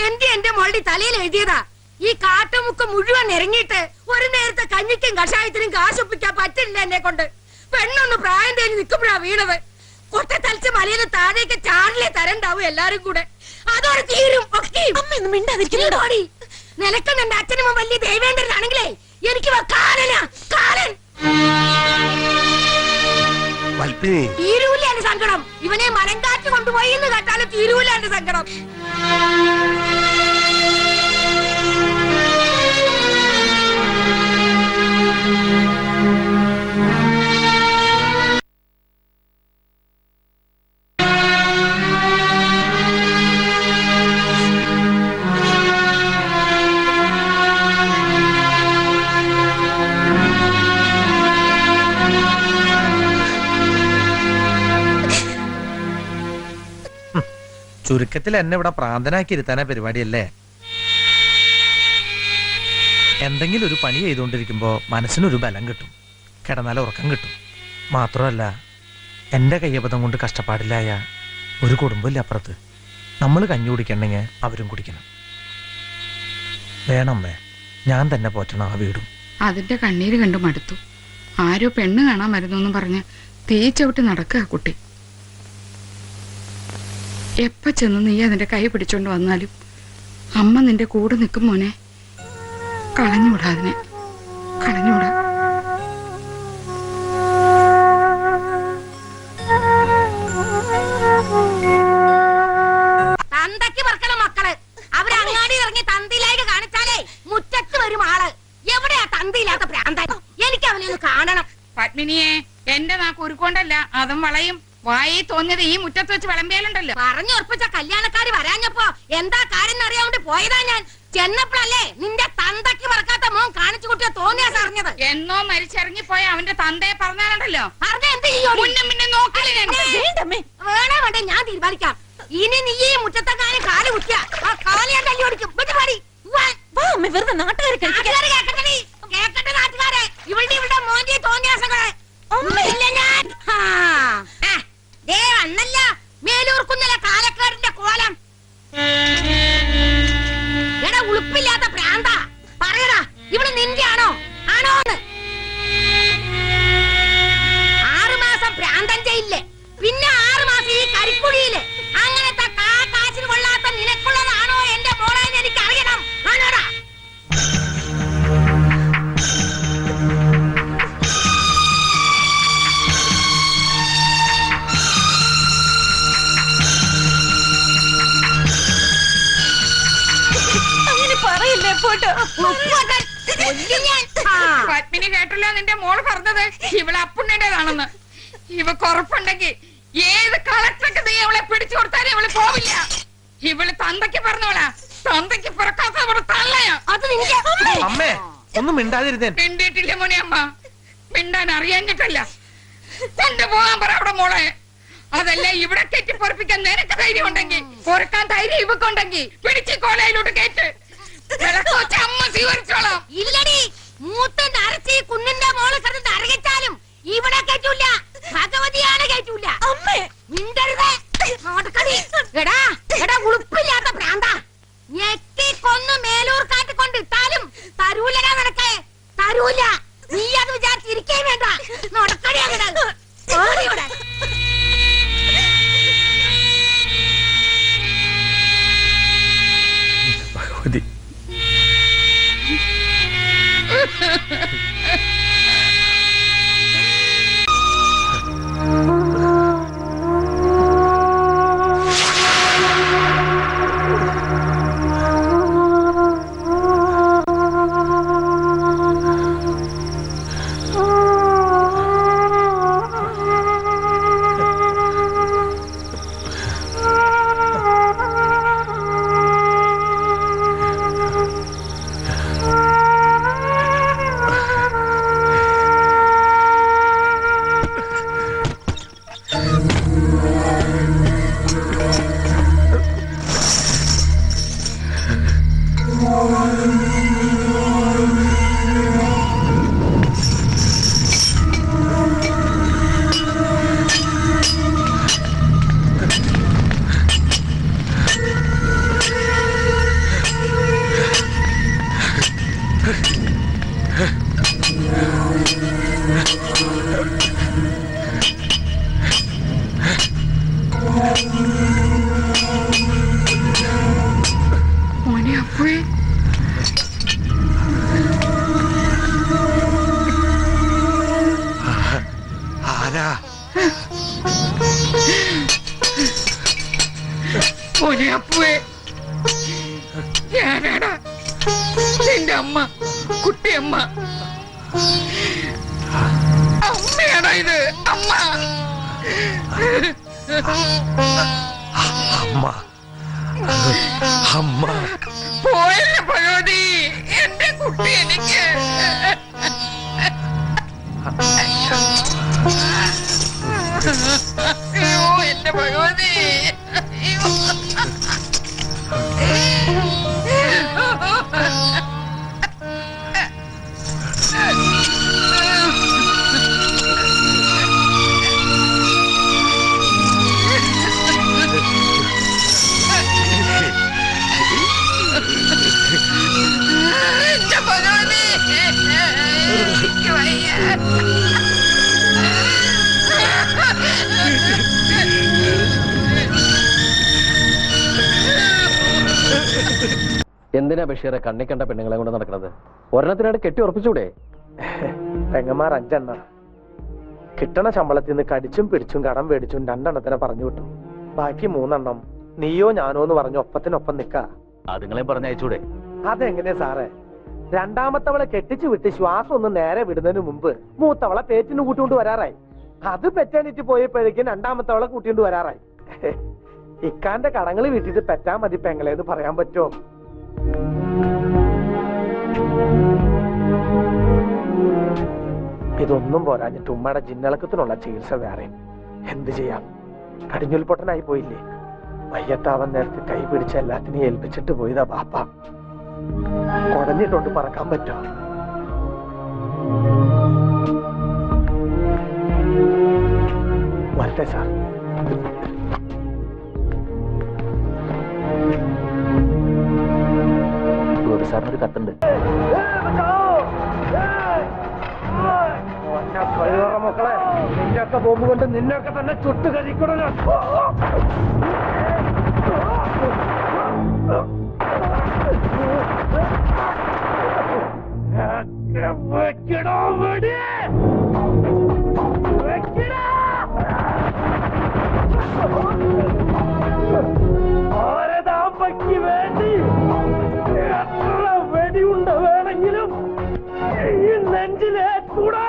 എന്റെ മോളുടെ തലയിൽ എഴുതിയതാ. ഈ കാട്ടുമുക്ക് മുഴുവൻ ഇറങ്ങിയിട്ട് ഒരു നേരത്തെ കഞ്ഞിക്കും കഷായത്തിനും കാശൊപ്പിക്കാൻ പറ്റില്ല എന്നെ കൊണ്ട്. പെണ്ണൊന്ന് പ്രായം തേഞ്ഞ് നിൽക്കുമ്പോഴാ വീണത്. കൊട്ട തളിച്ച് മലയിൽ താഴേക്ക് ചാടിലെ തരണ്ടാവും എല്ലാരും കൂടെ. അതോടെ തീരും ഒക്കെ. നിനക്കും എന്റെ അച്ഛനും വലിയ ദൈവേന്ദ്രനാണെങ്കിലേ എനിക്ക് കാലൻ തീരൂല എന്റെ സങ്കടം. ഇവനെ മലങ്കാറ്റ് കൊണ്ടുപോയി എന്ന് കേട്ടാലും തീരൂല എന്റെ സങ്കടം. ചുരുക്കത്തിൽ എന്നെ ഇവിടെ പ്രാന്തനാക്കി ഇരുത്താനാ പരിപാടിയല്ലേ? എന്തെങ്കിലും ഒരു പണി ചെയ്തുകൊണ്ടിരിക്കുമ്പോ മനസ്സിനൊരു ബലം കിട്ടും, കിടന്നാൽ ഉറക്കം കിട്ടും. മാത്രമല്ല, എന്റെ കയ്യബദ്ധം കൊണ്ട് കഷ്ടപ്പാടില്ലായ ഒരു കുടുംബമില്ല അപ്പുറത്ത്. നമ്മൾ കഞ്ഞി കുടിക്കണമെങ്കിൽ അവരും കുടിക്കണം. വേണമ്മേ, ഞാൻ തന്നെ പോറ്റണം ആ വീടും. അതിന്റെ കണ്ണീര് കണ്ടു മടുത്തു. ആരോ പെണ്ണ് കാണാൻ മരുന്നെന്നും പറഞ്ഞ് തീ ചവിട്ടി നടക്കുക കുട്ടി. എപ്പ ചെന്ന് നീ അതിന്റെ കൈ പിടിച്ചോണ്ട് വന്നാലും അമ്മ നിന്റെ കൂടെ നിൽക്കും മോനെ. കളഞ്ഞുവിടാ അതിനെ, കളഞ്ഞുവിടാ. തന്തയ്ക്ക് പറക്കണ മക്കള് അവര് അങ്ങാടി ഇറങ്ങി തന്തിയിലായിട്ട് കാണിച്ചാലേ മുറ്റത്ത് വരും ആള്. എവിടെയാ തന്തിയില്ലാത്ത പ്രാന്തൻ? എനിക്ക് അവനെ ഒന്ന് കാണണം. പത്മിനിയെ, എന്റെ നാക്ക് ഉരുക്കൊണ്ടല്ല, അതും വളയും. വായി തോന്നിയത് ഈ മുറ്റത്ത് വെച്ച് വിളമ്പിയാലുണ്ടല്ലോ. പറഞ്ഞു ഉറപ്പിച്ച കല്യാണക്കാര് വരാഞ്ഞപ്പോ എന്താ കാര്യം അറിയാണ്ട് പോയതാ ഞാൻ. ചെന്നപ്പോഴല്ലേ നിന്റെ തന്തയ്ക്ക് പറക്കാത്ത മോൻ കാണിച്ചു കൂട്ടിയ തോന്നിയാ അറിഞ്ഞത്. എന്നോ മരിച്ചിറങ്ങിപ്പോയ അവന്റെ തന്തയെ പറഞ്ഞാലുണ്ടല്ലോ. പറഞ്ഞ എന്ത് ചെയ്യും? പിന്നെ നോക്കില്ല. വേണേ വേണ്ടേ ഞാൻ തീരുമാനിക്കാം. ഇനി നീ ഈ മുറ്റത്തെങ്ങാനും കാല് കുത്തിയ ആ കാല് ഞാൻ തല്ലി ഓടിക്കും. വെറുതെ നാട്ടുകാരെ കേക്കട്ടെ. നാട്ടുകാരെ ഇവളുടെ മോന്റെ തോന്നിയാസങ്ങളെ അന്നല്ല മേലൂർക്കുന്നല്ല കാലക്കാടിന്റെ കോലം. എടാ ഉളുപ്പില്ലാത്ത പ്രാന്ത, പറയടാ ഇവിടെ നിന്റെ ആണോ ആണോന്ന്? 6 മാസം പ്രാന്തൻ ചെയ്യില്ലേ, പിന്നെ 6 മാസം ഈ കരിക്കുഴിയില്. അങ്ങനത്തെ കാശിന് കൊള്ളാത്ത നിനക്കുള്ളതാണോ എന്റെ മോളെ എനിക്ക് അറിയണം. ആണോടാ? പത്മിനി കേട്ടല്ലോ നിന്റെ മോള് പറഞ്ഞത് ഇവളെ അപ്പുണ്ണിന്റേതാണെന്ന്. ഇവക്ക് ഉറപ്പുണ്ടെങ്കിൽ ഏത് കളക്ടർക്ക് നീ അവളെ പിടിച്ചു കൊടുത്താലും ഇവള് പോവില്ല. ഇവള് തന്തയ്ക്ക് പറഞ്ഞോളാ, തന്തയ്ക്ക് പിറക്കാത്ത ഇവിടെ തള്ളയാ. അത് നിന്റെ അമ്മേ, ഒന്നും മിണ്ടാതിരുന്നേ. മിണ്ടിയിട്ടില്ല മോനെ അമ്മ, മിണ്ടാൻ അറിയാഞ്ഞിട്ടല്ല. കൊണ്ടുപോകാൻ പറ അവിടെ മോളെ. അതല്ല ഇവിടെ കെറ്റി പൊറപ്പിക്കാൻ നിനക്ക് ധൈര്യം ഉണ്ടെങ്കിൽ, പൊറക്കാൻ ധൈര്യം ഇവക്കുണ്ടെങ്കിൽ പിടിച്ച് കോലയിലോട്ട് കയറ്റ്. അമ്മ സ്വീകരിച്ചോളാം. ഇല്ലടി, മൂത്ത നരച്ചി കുന്നിന്റെ മോള് കിടന്ന് അരകിച്ചാലും ഇവിടെ കയറ്റൂല. ഭഗവതിയാണ് കയറ്റൂല. അമ്മേ മിണ്ടരുതേ. എടാ എടാ ഉളുപ്പില്ലാത്ത പ്രാന്ത, ഞെക്കി കൊന്ന് മേലൂർ കാട്ടിക്കൊണ്ട് ഇട്ടാലും തരൂലടാ നിനക്ക്. തരൂല. നീ അത് വിചാരിച്ചിരിക്കേ വേണ്ട. നടക്കടി അങ്ങനെ. ഭഗവതി, നിന്റെ അമ്മ, കുട്ടിയമ്മ. അമ്മയാണോ ഇത്? അമ്മ അമ്മ അമ്മ പോയല്ല ഭഗവതി, എന്റെ കുട്ടി എനിക്ക്. അയ്യോ എന്റെ ഭഗവതി, അയ്യോ. എന്റെ ഭഗവതി, എനിക്ക് വയ്യ. എന്തിനാ ബഷീറെ കണ്ണി കണ്ട പെണ്ണുങ്ങളെ കൊണ്ട് നടക്കുന്നത്? ഒരെണ്ണത്തിനായിട്ട് കെട്ടി ഉറപ്പിച്ചൂടെ? പെങ്ങന്മാർ 5 എണ്ണ. കിട്ടണ ശമ്പളത്തിൽ നിന്ന് കടിച്ചും പിടിച്ചും കടം മേടിച്ചും 2 എണ്ണത്തിനെ പറഞ്ഞു വിട്ടു. ബാക്കി 3 എണ്ണം നീയോ ഞാനോ എന്ന് പറഞ്ഞു ഒപ്പത്തിനൊപ്പം നിക്കാ. അതുങ്ങളെ പറഞ്ഞയച്ചൂടെ? അതെങ്ങനെ സാറേ? 2ാമത്തവളെ കെട്ടിച്ചു വിട്ട് ശ്വാസം ഒന്ന് നേരെ വിടുന്നതിന് മുമ്പ് മൂത്തവളെ പേറ്റിന് കൂട്ടിക്കൊണ്ട് വരാറായി. അത് പെറ്റാനിറ്റ് പോയപ്പോഴേക്കും 2ാമത്തവളെ കൂട്ടിക്കൊണ്ട് വരാറായി. ഇക്കാന്റെ കടങ്ങൾ വീട്ടിട്ട് പെറ്റാ മതി പെങ്ങളേന്ന് പറയാൻ പറ്റുമോ? ഇതൊന്നും പോരാഞ്ഞിട്ട് ഉമ്മയുടെ ജിന്നളക്കത്തിനുള്ള ചികിത്സ വേറെയും. എന്ത് ചെയ്യാം? കടിഞ്ഞുൽ പൊട്ടനായി പോയില്ലേ? വയ്യത്താവൻ നേരത്തെ കൈ പിടിച്ച് എല്ലാത്തിനെയും ഏൽപ്പിച്ചിട്ട് പോയതാ ബാപ്പ. കുടഞ്ഞിട്ടോണ്ട് പറക്കാൻ പറ്റോ? വരട്ടെ സാർ. സാറിനൊരു കത്തുണ്ട്. മക്കളെ, നിന്നൊക്കെ ബോംബ് കൊണ്ട് നിന്നൊക്കെ തന്നെ ചുട്ട് കരിക്കണം. ആരതാമ്പയ്ക്ക് വേണ്ടി എത്ര വെടിയുണ്ട വേണമെങ്കിലും ഈ നെഞ്ചിലെ കൂടാ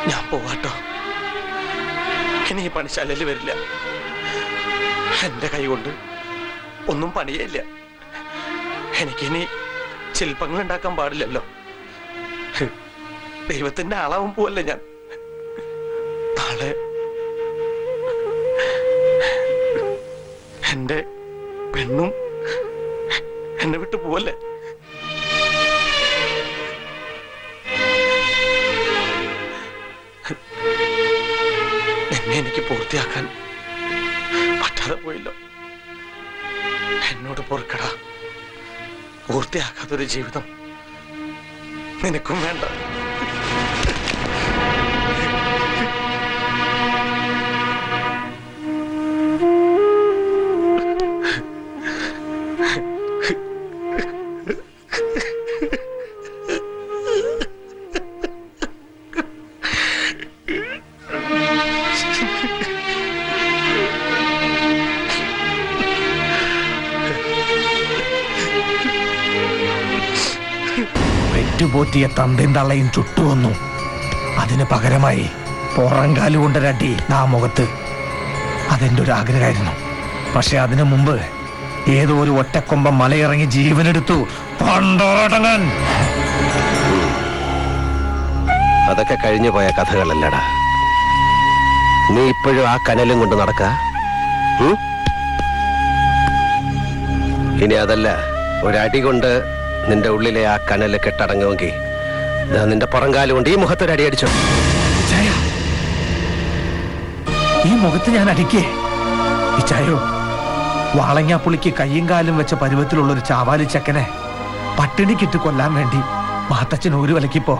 ഞാൻ പോവാട്ടോ. ഇനി ഈ പണിശാലയിൽ വരില്ല. എന്റെ കൈ കൊണ്ട് ഒന്നും പണിയില്ല. എനിക്കിനി ശില്പങ്ങൾ ഉണ്ടാക്കാൻ പാടില്ലല്ലോ. ദൈവത്തിന്റെ ആളാവും പോവല്ലേ ഞാൻ. നാളെ എന്റെ പെണ്ണും എന്നെ വിട്ടു പോവല്ലേ. എന്നെ എനിക്ക് പൂർത്തിയാക്കാൻ പറ്റാതെ പോയില്ലോ. എന്നോട് പൊറുക്കടാ. പൂർത്തിയാക്കാത്തൊരു ജീവിതം നിനക്കും വേണ്ട. പെറ്റുപോറ്റിയ തന്തയും തള്ളയും ചുട്ടുവന്നു. അതിന് പകരമായി പുറംകാല് കൊണ്ടൊരടി ആ മുഖത്ത്. അതെന്റെ ഒരു ആഗ്രഹമായിരുന്നു. പക്ഷെ അതിനു മുമ്പ് ഏതോ ഒരു ഒറ്റക്കൊമ്പം മലയിറങ്ങി ജീവനെടുത്തു. പണ്ടോടങ്ങൻ. അതൊക്കെ കഴിഞ്ഞു പോയ കഥകളല്ലടാ. നീ ഇപ്പോഴും ആ കനലും കൊണ്ട് നടക്ക. ഇനി അതല്ല, ഒരടി കൊണ്ട് നിന്റെ ഉള്ളിലെ ആ കനല് കെട്ടടങ്ങുമെങ്കിൽ നിന്റെ പുറംകാല് കൊണ്ട് ഈ മുഖത്തൊരടി അടിച്ചോ. ഈ മുഖത്ത് ഞാൻ അടിക്കേ? ഇച്ചായോ, വാളങ്ങാപ്പുളിക്ക് കയ്യും കാലും വെച്ച പരുവത്തിലുള്ളൊരു ചാവാലി ചക്കനെ പട്ടിണിക്കിട്ട് കൊല്ലാൻ വേണ്ടി മാത്തച്ഛൻ ഒരു വിലക്കിപ്പോ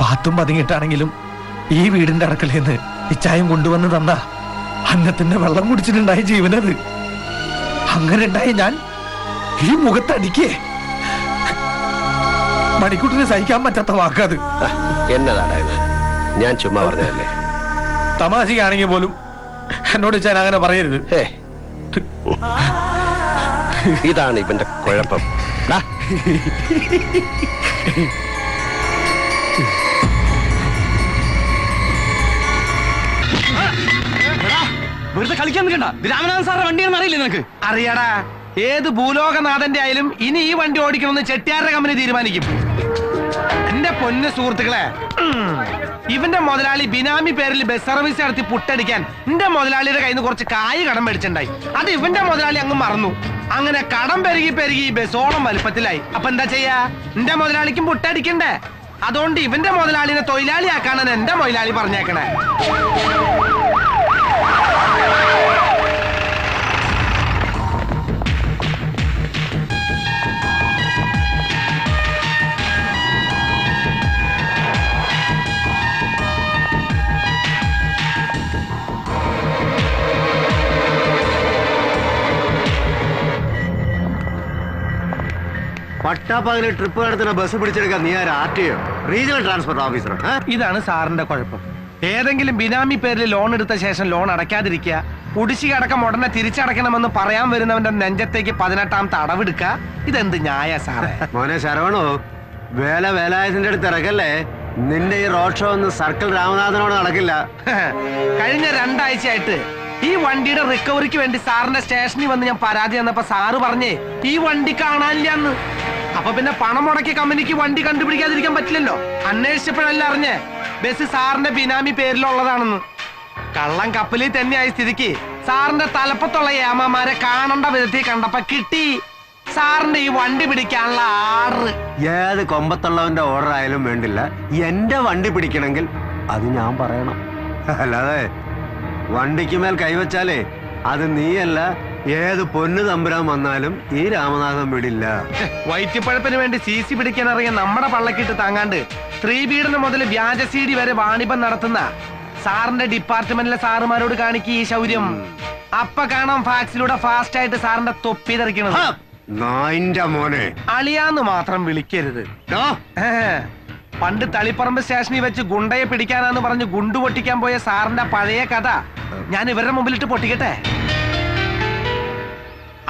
പാത്തും പതുങ്ങിട്ടാണെങ്കിലും ഈ വീടിന്റെ അടുക്കളേന്ന് ഇച്ചായം കൊണ്ടുവന്ന് തന്ന അന്നത്തിന്റെ വെള്ളം കുടിച്ചിട്ടുണ്ടായ ജീവനത്. അങ്ങനെ ഉണ്ടായി ഞാൻ ഈ മുഖത്തടിക്കേ? മണിക്കൂട്ടിന് സഹിക്കാൻ പറ്റാത്ത വാക്കത്. എന്നതാടായത്? ഞാൻ ചുമ്മാ പറഞ്ഞതല്ലേ. തമാശയാണെങ്കിൽ പോലും എന്നോട് ഞാൻ അങ്ങനെ പറയരുത്. ഇതാണ് ഇവന്റെ കുഴപ്പം. വെറുതെ കളിക്കാൻ നിൽക്കണ്ട. രാമനാഥൻ സാറിന്റെ വണ്ടിയാണെന്ന് അറിയില്ലേ നിനക്ക്? അറിയാടാ, ഏത് ഭൂലോകനാഥന്റെ ആയാലും ഇനി ഈ വണ്ടി ഓടിക്കണമെന്ന് ചെട്ടിയാരുടെ കമ്പനി തീരുമാനിക്കും. എന്റെ പൊന്ന് സുഹൃത്തുക്കളെ, ഇവന്റെ മുതലാളി ബിനാമി പേരിൽ ബസ് സർവീസ് നടത്തി പുട്ടടിക്കാൻ എന്റെ മുതലാളിയുടെ കയ്യിൽ നിന്ന് കുറച്ച് കായ് കടം മേടിച്ചിട്ടുണ്ടായി. അത് ഇവന്റെ മുതലാളി അങ്ങ് മറന്നു. അങ്ങനെ കടം പെരുകി പെരുകി ബസ്സോളം വലുപ്പത്തിലായി. അപ്പൊ എന്താ ചെയ്യാ? എന്റെ മുതലാളിക്കും പുട്ടടിക്കണ്ടേ? അതുകൊണ്ട് ഇവന്റെ മുതലാളിനെ തൊഴിലാളിയാക്കാനാണ് എന്റെ മുതലാളി പറഞ്ഞേക്കണേ. പട്ടാപ്പകല് ട്രിപ്പ് നടത്തുന്ന ബസ് പിടിച്ചെടുക്കാൻ നീ ആര്? RTO, regional transport officer? ഇതാണ് സാറിന്റെ കുഴപ്പം. ഏതെങ്കിലും ബിനാമി പേരിൽ ലോൺ എടുത്ത ശേഷം ലോൺ അടയ്ക്കാതിരിക്കുക, കുടിശ്ശിക അടക്കം ഉടനെ തിരിച്ചടക്കണമെന്ന് പറയാൻ വരുന്നവന്റെ നെഞ്ചത്തേക്ക് 18ാമത്തെ അടവെടുക്കുക. ഇതെന്ത് ന്യായ സാറേ? മോനെ ശരവണോ, വേലായതിന്റെ അടുത്ത് ഇറക്കല്ലേ. നിന്റെ ഈ റോഡ് ഷോ ഒന്നും സർക്കിൾ രാമനാഥനോട് നടക്കില്ല. കഴിഞ്ഞ 2 ആഴ്ചയായിട്ട് ഈ വണ്ടിയുടെ റിക്കവറിക്ക് വേണ്ടി സാറിന്റെ സ്റ്റേഷനിൽ വന്ന് ഞാൻ പരാതി തന്നപ്പോ സാറ് പറഞ്ഞേ ഈ വണ്ടി കാണാനില്ലെന്ന്. അപ്പൊ പിന്നെ പണം മുടക്കിയ കമ്പനിക്ക് വണ്ടി കണ്ടുപിടിക്കാതിരിക്കാൻ പറ്റില്ലല്ലോ. അന്വേഷിച്ചപ്പോഴല്ല അറിഞ്ഞേ ബസ് സാറിന്റെ ബിനാമി പേരിലുള്ളതാണെന്ന്. കള്ളം കപ്പലിൽ തന്നെയായ സ്ഥിതിക്ക് സാറിന്റെ തലപ്പത്തുള്ള ഏമാമാരെ കാണേണ്ട വിധത്തിൽ കണ്ടപ്പോ കിട്ടി സാറിന്റെ ഈ വണ്ടി പിടിക്കാനുള്ള ആർഡർ. ഏത് കൊമ്പത്തുള്ളവന്റെ ഓർഡർ ആയാലും വേണ്ടില്ല, എന്റെ വണ്ടി പിടിക്കണമെങ്കിൽ അത് ഞാൻ പറയണം. അല്ലാതെ വണ്ടിക്ക് മേൽ കൈവച്ചാലേ അത് നീയല്ല, ഏത് പൊന്നു തമ്പുരാൻ വന്നാലും ഈ രാമനാഥൻ വിടില്ല. വൈദ്യപ്പഴപ്പിന് വേണ്ടി CC പിടിക്കാൻ ഇറങ്ങിയ നമ്മുടെ പള്ളക്കിട്ട് താങ്ങാണ്ട് സ്ത്രീപീഡനം മുതൽ വ്യാജ CD വരെ വാണിഭം നടത്തുന്ന സാറിന്റെ ഡിപ്പാർട്ട്മെന്റിലെ സാറുമാരോട് കാണിക്കുക ഈ ശൗര്യം. അപ്പ കാണാം ഫാക്സിലൂടെ ഫാസ്റ്റ് ആയിട്ട് സാറിന്റെ തൊപ്പി തെറിക്കണത്. നായിന്റെ മോനെ അളിയാന്ന് മാത്രം വിളിക്കരുത്. പണ്ട് തളിപ്പറമ്പ് സ്റ്റേഷനിൽ വെച്ച് ഗുണ്ടയെ പിടിക്കാനാന്ന് പറഞ്ഞ് ഗുണ്ടു പൊട്ടിക്കാൻ പോയ സാറിന്റെ പഴയ കഥ ഞാൻ ഇവരുടെ മുമ്പിലിട്ട് പൊട്ടിക്കട്ടെ.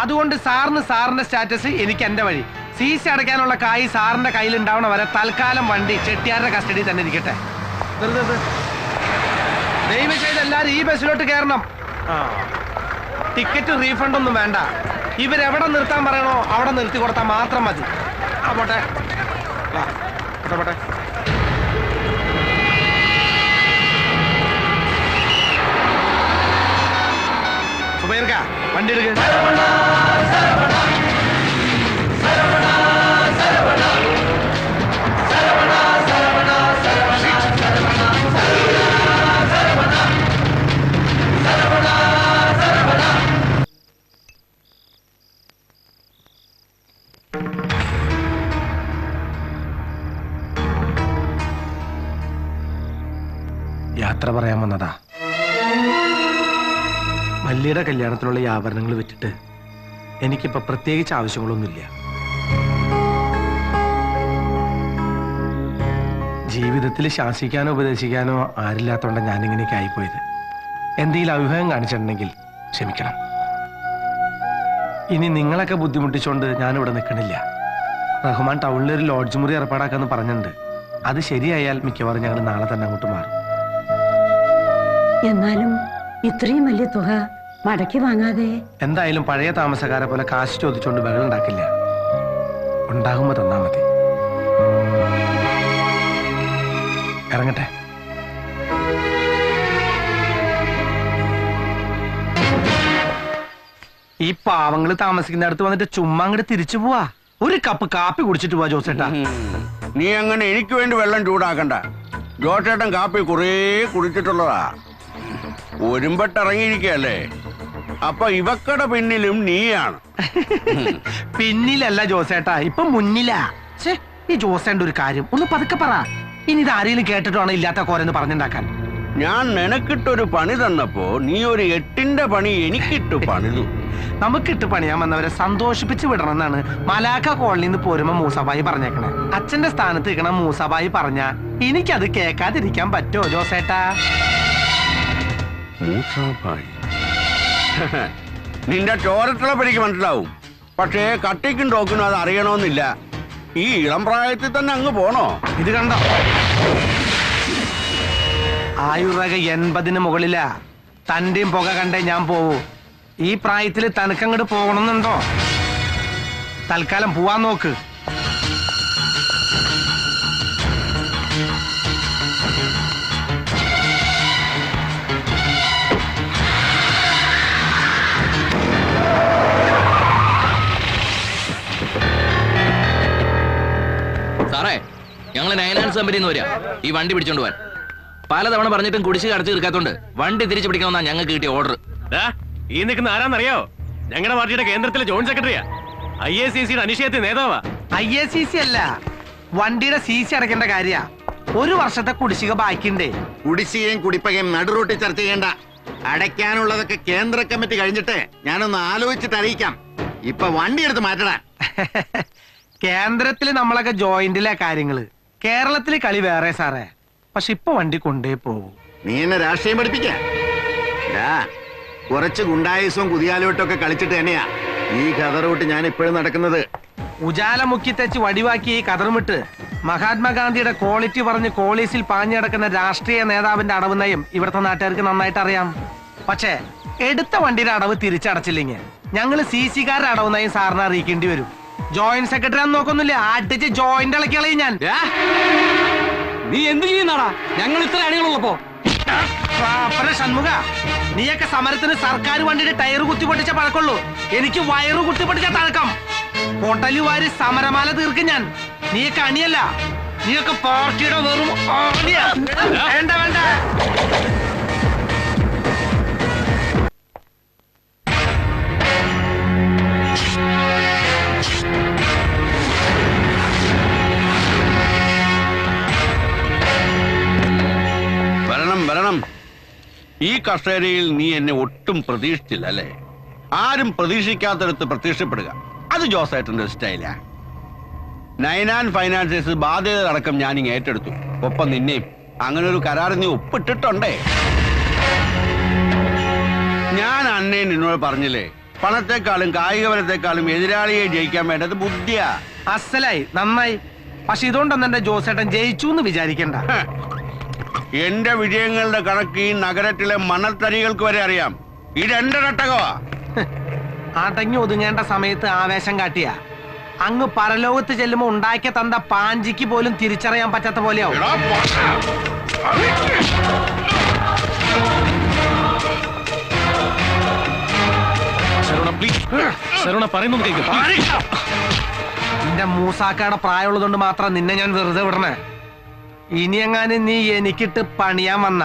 അതുകൊണ്ട് സാറിന്റെ സ്റ്റാറ്റസ്, എനിക്ക് എന്റെ വഴി. CC അടയ്ക്കാനുള്ള കായ് സാറിന്റെ കയ്യിൽ ഉണ്ടാവണ വരെ തൽക്കാലം വണ്ടി ചെട്ടിയാരുടെ കസ്റ്റഡിയിൽ തന്നെ ഇരിക്കട്ടെ. ദയവ് ചെയ്ത് എല്ലാരും ഈ ബസ്സിലോട്ട് കയറണം. ടിക്കറ്റ് റീഫണ്ട് ഒന്നും വേണ്ട. ഇവരെവിടെ നിർത്താൻ പറയണോ അവിടെ നിർത്തി കൊടുത്താൽ മാത്രം മതി. പോട്ടെ പോട്ടെ. സുബൈർക്ക, വണ്ടി എടുക്ക. യാത്ര പറയാൻ വന്നതാ. മല്ലിയുടെ കല്യാണത്തിനുള്ള ഈ ആഭരണങ്ങൾ വിറ്റിട്ട് എനിക്കിപ്പോ പ്രത്യേകിച്ച് ആവശ്യങ്ങളൊന്നുമില്ല. ജീവിതത്തിൽ ശാസിക്കാനോ ഉപദേശിക്കാനോ ആരില്ലാത്തോണ്ട ഞാനിങ്ങനെയൊക്കെ ആയിപ്പോയത്. എന്തെങ്കിലും അഭിപ്രായം കാണിച്ചിട്ടുണ്ടെങ്കിൽ ക്ഷമിക്കണം. ഇനി നിങ്ങളൊക്കെ ബുദ്ധിമുട്ടിച്ചോണ്ട് ഞാനിവിടെ നിൽക്കണില്ല. റഹ്മാൻ ടൗണിൽ ഒരു ലോഡ്ജ് മുറി ഏർപ്പാടാക്കാന്ന് പറഞ്ഞിട്ടുണ്ട്. അത് ശരിയായാൽ മിക്കവാറും ഞങ്ങൾ നാളെ തന്നെ അങ്ങോട്ട് മാറും. എന്നാലും ഇത്രയും വലിയ തുക മടക്കി വാങ്ങാതെ എന്തായാലും പഴയ താമസക്കാരെ പോലെ കാശ് ചോദിച്ചുകൊണ്ട് ബഹളം ഉണ്ടാക്കില്ല. ഉണ്ടാകുമ്പോ തന്നാ മതി. ഇറങ്ങട്ടെ. ഈ പാവങ്ങള് താമസിക്കുന്ന അടുത്ത് വന്നിട്ട് ചുമ്മാ അങ്ങോട്ട് തിരിച്ചു പോവാ. ഒരു കപ്പ് കാപ്പി കുടിച്ചിട്ട് പോവാ ജോസേട്ടാ. നീ അങ്ങനെ എനിക്ക് വേണ്ടി വെള്ളം ചൂടാക്കണ്ട. ജോസേട്ടൻ കാപ്പി കുറേ കുടിച്ചിട്ടുള്ളതാ. ഒരുമ്പട്ടിറങ്ങിയിരിക്കല്ലേ. അപ്പൊ ഇവക്കടെ പിന്നിലും നീയാണ്. പിന്നിലല്ല ജോസേട്ടാ, ഇപ്പൊ മുന്നിലാ. ഈ ജോസേന്റെ ഒരു കാര്യം ഒന്ന് പതുക്കെ പറ. ഇനി ഇത് ആരെങ്കിലും കേട്ടിട്ടാണ് ഇല്ലാത്ത കോരെന്ന് പറഞ്ഞുണ്ടാക്കാൻ. ഞാൻ നിനക്കിട്ടൊരു പണി തന്നപ്പോ നീ ഒരു 8ന്റെ പണി എനിക്കിട്ട് പണിതു. നമുക്കിട്ട് പണിയാൻ വന്നവരെ സന്തോഷിപ്പിച്ച് വിടണം എന്നാണ് മലാക്ക കോളനിന്ന് പോരുമ്പോ മൂസാബായി പറഞ്ഞേക്കണേ. അച്ഛന്റെ സ്ഥാനത്ത് ഇരിക്കണ മൂസാബായി പറഞ്ഞ എനിക്കത് കേൾക്കാതിരിക്കാൻ പറ്റുമോ ജോസേട്ടാ? നിന്റെ ചോരത്തിള പിടിക്ക് മനസ്സിലാവും. പക്ഷേ കട്ടിക്കും ടോക്കിനും അത് അറിയണമെന്നില്ല. ഈ ഇളം പ്രായത്തിൽ തന്നെ അങ്ങ് പോണോ? ഇത് കണ്ടോ, ആയുർരേഖ 80 മുകളിലാ. തന്റെയും പുക കണ്ടേ ഞാൻ പോവൂ. ഈ പ്രായത്തിൽ തനക്കങ്ങോട്ട് പോകണമെന്നുണ്ടോ? തൽക്കാലം പോവാൻ നോക്ക്. സാറേ, ഞങ്ങൾ നയനാൻസ് കമ്പനിന്ന് വരിക ഈ വണ്ടി പിടിച്ചോണ്ട് പോവാൻ. പലതവണ പറഞ്ഞിട്ടും കുടിശ്ശിക അടച്ചു തീർക്കാത്തോണ്ട് വണ്ടി തിരിച്ചു പിടിക്കണമെന്നാ ഞങ്ങൾക്ക് കിട്ടിയ ഓർഡർ. ഈ നിൽക്കുന്ന ആരാന്നറിയോ? ഞങ്ങളുടെ പാർട്ടിയുടെ കേന്ദ്രത്തിലെ ജോയിന്റ് സെക്രട്ടറിയാ. IACC-യുടെ അനിശ്ചയത്തിൽ നേതാവാ. IACC അല്ല, വണ്ടിയുടെ CC അടയ്ക്കേണ്ട കാര്യ. 1 വർഷത്തെ കുടിശ്ശിക ബാക്കിണ്ടേ. കുടിശ്ശികയും കുടിപ്പകയും നടുറൂട്ടി ചർച്ച ചെയ്യേണ്ട. അടയ്ക്കാനുള്ളതൊക്കെ കേന്ദ്ര കമ്മിറ്റി കഴിഞ്ഞിട്ട് ഞാനൊന്ന് ആലോചിച്ചിട്ട് അറിയിക്കാം. ഇപ്പൊ വണ്ടി എടുത്ത് മാറ്റണം. കേന്ദ്രത്തില് നമ്മളൊക്കെ ജോയിന്റിലെ കാര്യങ്ങള്, കേരളത്തില് കളി വേറെ സാറേ. പക്ഷെ ഇപ്പൊ വണ്ടി കൊണ്ടേ പോവും. നീ എന്നെ രാഷ്ട്രീയം പഠിപ്പിക്ക. കുറച്ച് ഗുണ്ടായുസവും കുതിയാലോട്ടൊക്കെ കളിച്ചിട്ട് തന്നെയാ ഈ കതറൂട്ട് ഞാൻ ഇപ്പോഴും നടക്കുന്നത്. ഉജാല മുക്കി തെച്ച് വടിവാക്കി ഈ കതറുമിട്ട് മഹാത്മാഗാന്ധിയുടെ ക്വാളിറ്റി പറഞ്ഞ് കോളീസിൽ പാഞ്ഞടക്കുന്ന രാഷ്ട്രീയ നേതാവിന്റെ അടവ് നയം ഇവിടുത്തെ നാട്ടുകാർക്ക് നന്നായിട്ട് അറിയാം. പക്ഷേ എടുത്ത വണ്ടിയുടെ അടവ് തിരിച്ചടച്ചില്ലെങ്കിൽ ഞങ്ങള് CC-കാരുടെ അടവ് നയം സാറിനെ അറിയിക്കേണ്ടി വരും. ജോയിന്റ് സെക്രട്ടറി ആണെന്ന് നോക്കൊന്നുമില്ല, അടിച്ച് ജോയിന്റ് ഇളക്കി കളയും ഞാൻ. നീ എന്ത് ചെയ്യുന്നാടാ? ഞങ്ങൾ ഇത്ര അണികളുള്ളപ്പോ ഷൺമുഖ, നീയൊക്കെ സമരത്തിന് സർക്കാർ വണ്ടിയുടെ ടയർ കുത്തിപ്പൊട്ടിച്ച പഴക്കുള്ളൂ. എനിക്ക് വയറ് കുത്തിപ്പൊട്ടിച്ച തഴക്കം. കൊട്ടലുവാരി സമരമാല തീർക്കും ഞാൻ. നീയൊക്കെ അണിയല്ല, നീയൊക്കെ പാർട്ടിയുടെ വെറും ആണിയാ. വേണ്ട വേണ്ട. വരണം. ഈ കസേരയിൽ നീ എന്നെ ഒട്ടും പ്രതീക്ഷിച്ചില്ല അല്ലേ? ആരും പ്രതീക്ഷിക്കാത്തടത്ത് പ്രത്യക്ഷപ്പെടുക, അത് ജോസേട്ടന്റെ സ്റ്റൈലാ. 99 ഫൈനാൻസേഴ്സ് ബാധ്യത അടക്കം ഞാനിങ്ങ് ഏറ്റെടുത്തു. ഒപ്പം നിന്നെയും. അങ്ങനെ ഒരു കരാർ നീ ഒപ്പിട്ടിട്ടുണ്ടേ. ഞാൻ അന്നേ നിന്നോട് പറഞ്ഞില്ലേ, പണത്തെക്കാളും കായികബലത്തെക്കാളും എതിരാളിയെ ജയിക്കാൻ വേണ്ടത് ബുദ്ധിയാ. അസലായി, നന്നായി. പക്ഷെ ഇതുകൊണ്ടൊന്നും എന്റെ ജോസേട്ടൻ ജയിച്ചു എന്ന് വിചാരിക്കണ്ട. എന്റെ വിജയങ്ങളുടെ കണക്ക് ഈ നഗരത്തിലെ മണൽത്തരികൾക്ക് വരെ അറിയാം. ഇതെന്റെ തട്ടകമാ. അടങ്ങി ഒതുങ്ങേണ്ട സമയത്ത് ആവേശം കാട്ടിയ അങ്ങ് പരലോകത്ത് ചെല്ലുമ്പോ ഉണ്ടാക്കിയ തന്ത പാഞ്ചിക്ക് പോലും തിരിച്ചറിയാൻ പറ്റാത്ത പോലെയാവും. നിന്റെ മൂസാക്കയുടെ പ്രായമുള്ളതുകൊണ്ട് മാത്രം നിന്നെ ഞാൻ വെറുതെ വിടണേ. ഇനിയെങ്ങാനും നീ എനിക്കിട്ട് പണിയാൻ വന്ന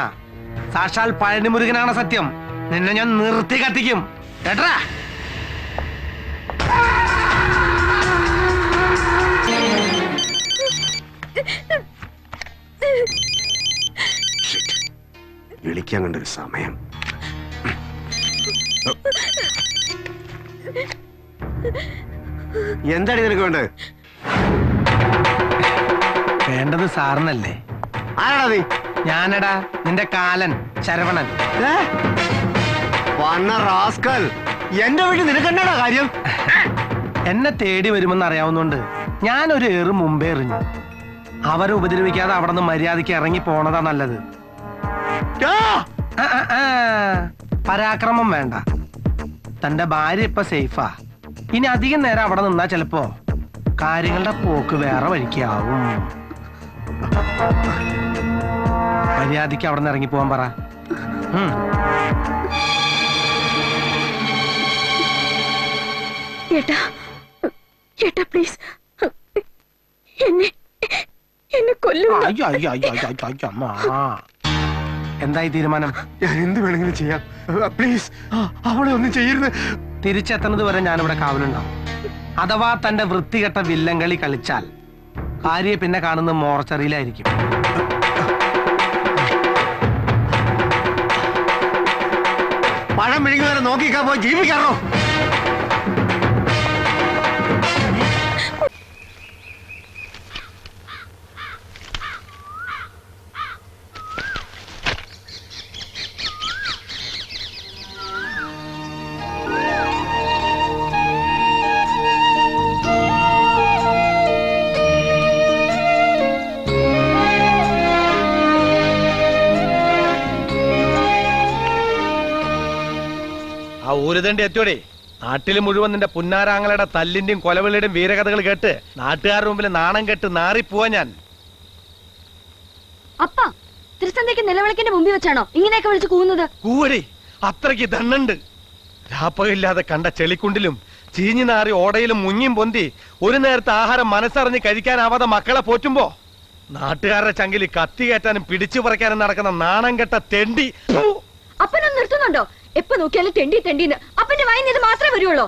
സാക്ഷാൽ പഴനിമുരുകനാണ് സത്യം. നിന്നെ ഞാൻ നിർത്തി കത്തിക്കും കേട്ടാ. വിളിക്കാൻ കണ്ടൊരു സമയം. എന്താടി നിനക്ക് വേണ്ടത്? വേണ്ടത് സാറിനല്ലേ? ആരാടാ നീ? ഞാനടാ, നിന്റെ കാലൻ ശരവണൻ. എന്റെ വീട്ടിൽ നിനക്ക് എന്നാടാ കാര്യം? എന്നെ തേടി വരുമെന്ന് അറിയാവുന്നോണ്ട് ഞാനൊരു ഏറ് മുമ്പേ എറിഞ്ഞു. അവരെ ഉപദ്രവിക്കാതെ അവിടെ നിന്ന് മര്യാദയ്ക്ക് ഇറങ്ങി പോണതാ നല്ലത്. പരാക്രമം വേണ്ട. തന്റെ ഭാര്യ ഇപ്പൊ സേഫാ. ഇനി അധികം നേരം അവിടെ നിന്നാ ചിലപ്പോ കാര്യങ്ങളുടെ പോക്ക് വേറെ വഴിക്കാവും. മര്യാദയ്ക്ക് അവിടെ നിന്ന് ഇറങ്ങി പോവാൻ പറ. ഏട്ടാ ഏട്ടാ പ്ലീസ് എന്നെ കൊല്ലുക. എന്തായി തീരുമാനം? ഞാൻ എന്ത് വേണമെങ്കിലും ചെയ്യാം. പ്ലീസ് അവളെ ഒന്നും ചെയ്യരുത്. തിരിച്ചെത്തുന്നത് വരെ ഞാനിവിടെ കാവലുണ്ടാവും. അഥവാ തന്റെ വൃത്തികെട്ട വില്ലങ്കളി കളിച്ചാൽ ഭാര്യയെ പിന്നെ കാണുന്നത് മോർച്ചറിയിലായിരിക്കും. പഴം വിഴുങ്ങുന്നവരെ നോക്കിക്കാൻ പോയി ജീവിക്കാറോ? ആ ഊരുതണ്ടി എത്തിയോടെ. നാട്ടിൽ മുഴുവൻ നിന്റെ പുന്നാരാങ്ങളുടെ തല്ലിന്റെയും കൊലവിളിയുടെയും വീരകഥകൾ കേട്ട് നാട്ടുകാരുടെ മുമ്പിൽ നാണം കെട്ട് നാറിപ്പോവാ ഞാൻ. അപ്പ തിരുസന്ധ്യക്ക് നിലവിളക്കിന്റെ മുമ്പിൽ വെച്ചാണോ ഇങ്ങനെയൊക്കെ വിളിച്ച് കൂവുന്നത്? കൂവടി, അത്രയ്ക്ക് ദണ്ണുണ്ട്. രാപ്പകയില്ലാതെ കണ്ട ചെളിക്കുണ്ടിലും ചീഞ്ഞു നാറി ഓടയിലും മുങ്ങിയും പൊന്തി ഒരു നേരത്തെ ആഹാരം മനസ്സറിഞ്ഞ് കഴിക്കാനാവാതെ മക്കളെ പോറ്റുമ്പോ നാട്ടുകാരുടെ ചങ്കില് കത്തി കയറ്റാനും പിടിച്ചു പറിക്കാനും നടക്കുന്ന നാണം കെട്ട തെണ്ടി. അപ്പനൊന്ന് നിർത്തുന്നുണ്ടോ? എപ്പോ നോക്കിയാലും തെണ്ടി തെണ്ടിന്ന്. അപ്പന്റെ വായിന്ന് ഇത് മാത്രമേ വരുള്ളൂ.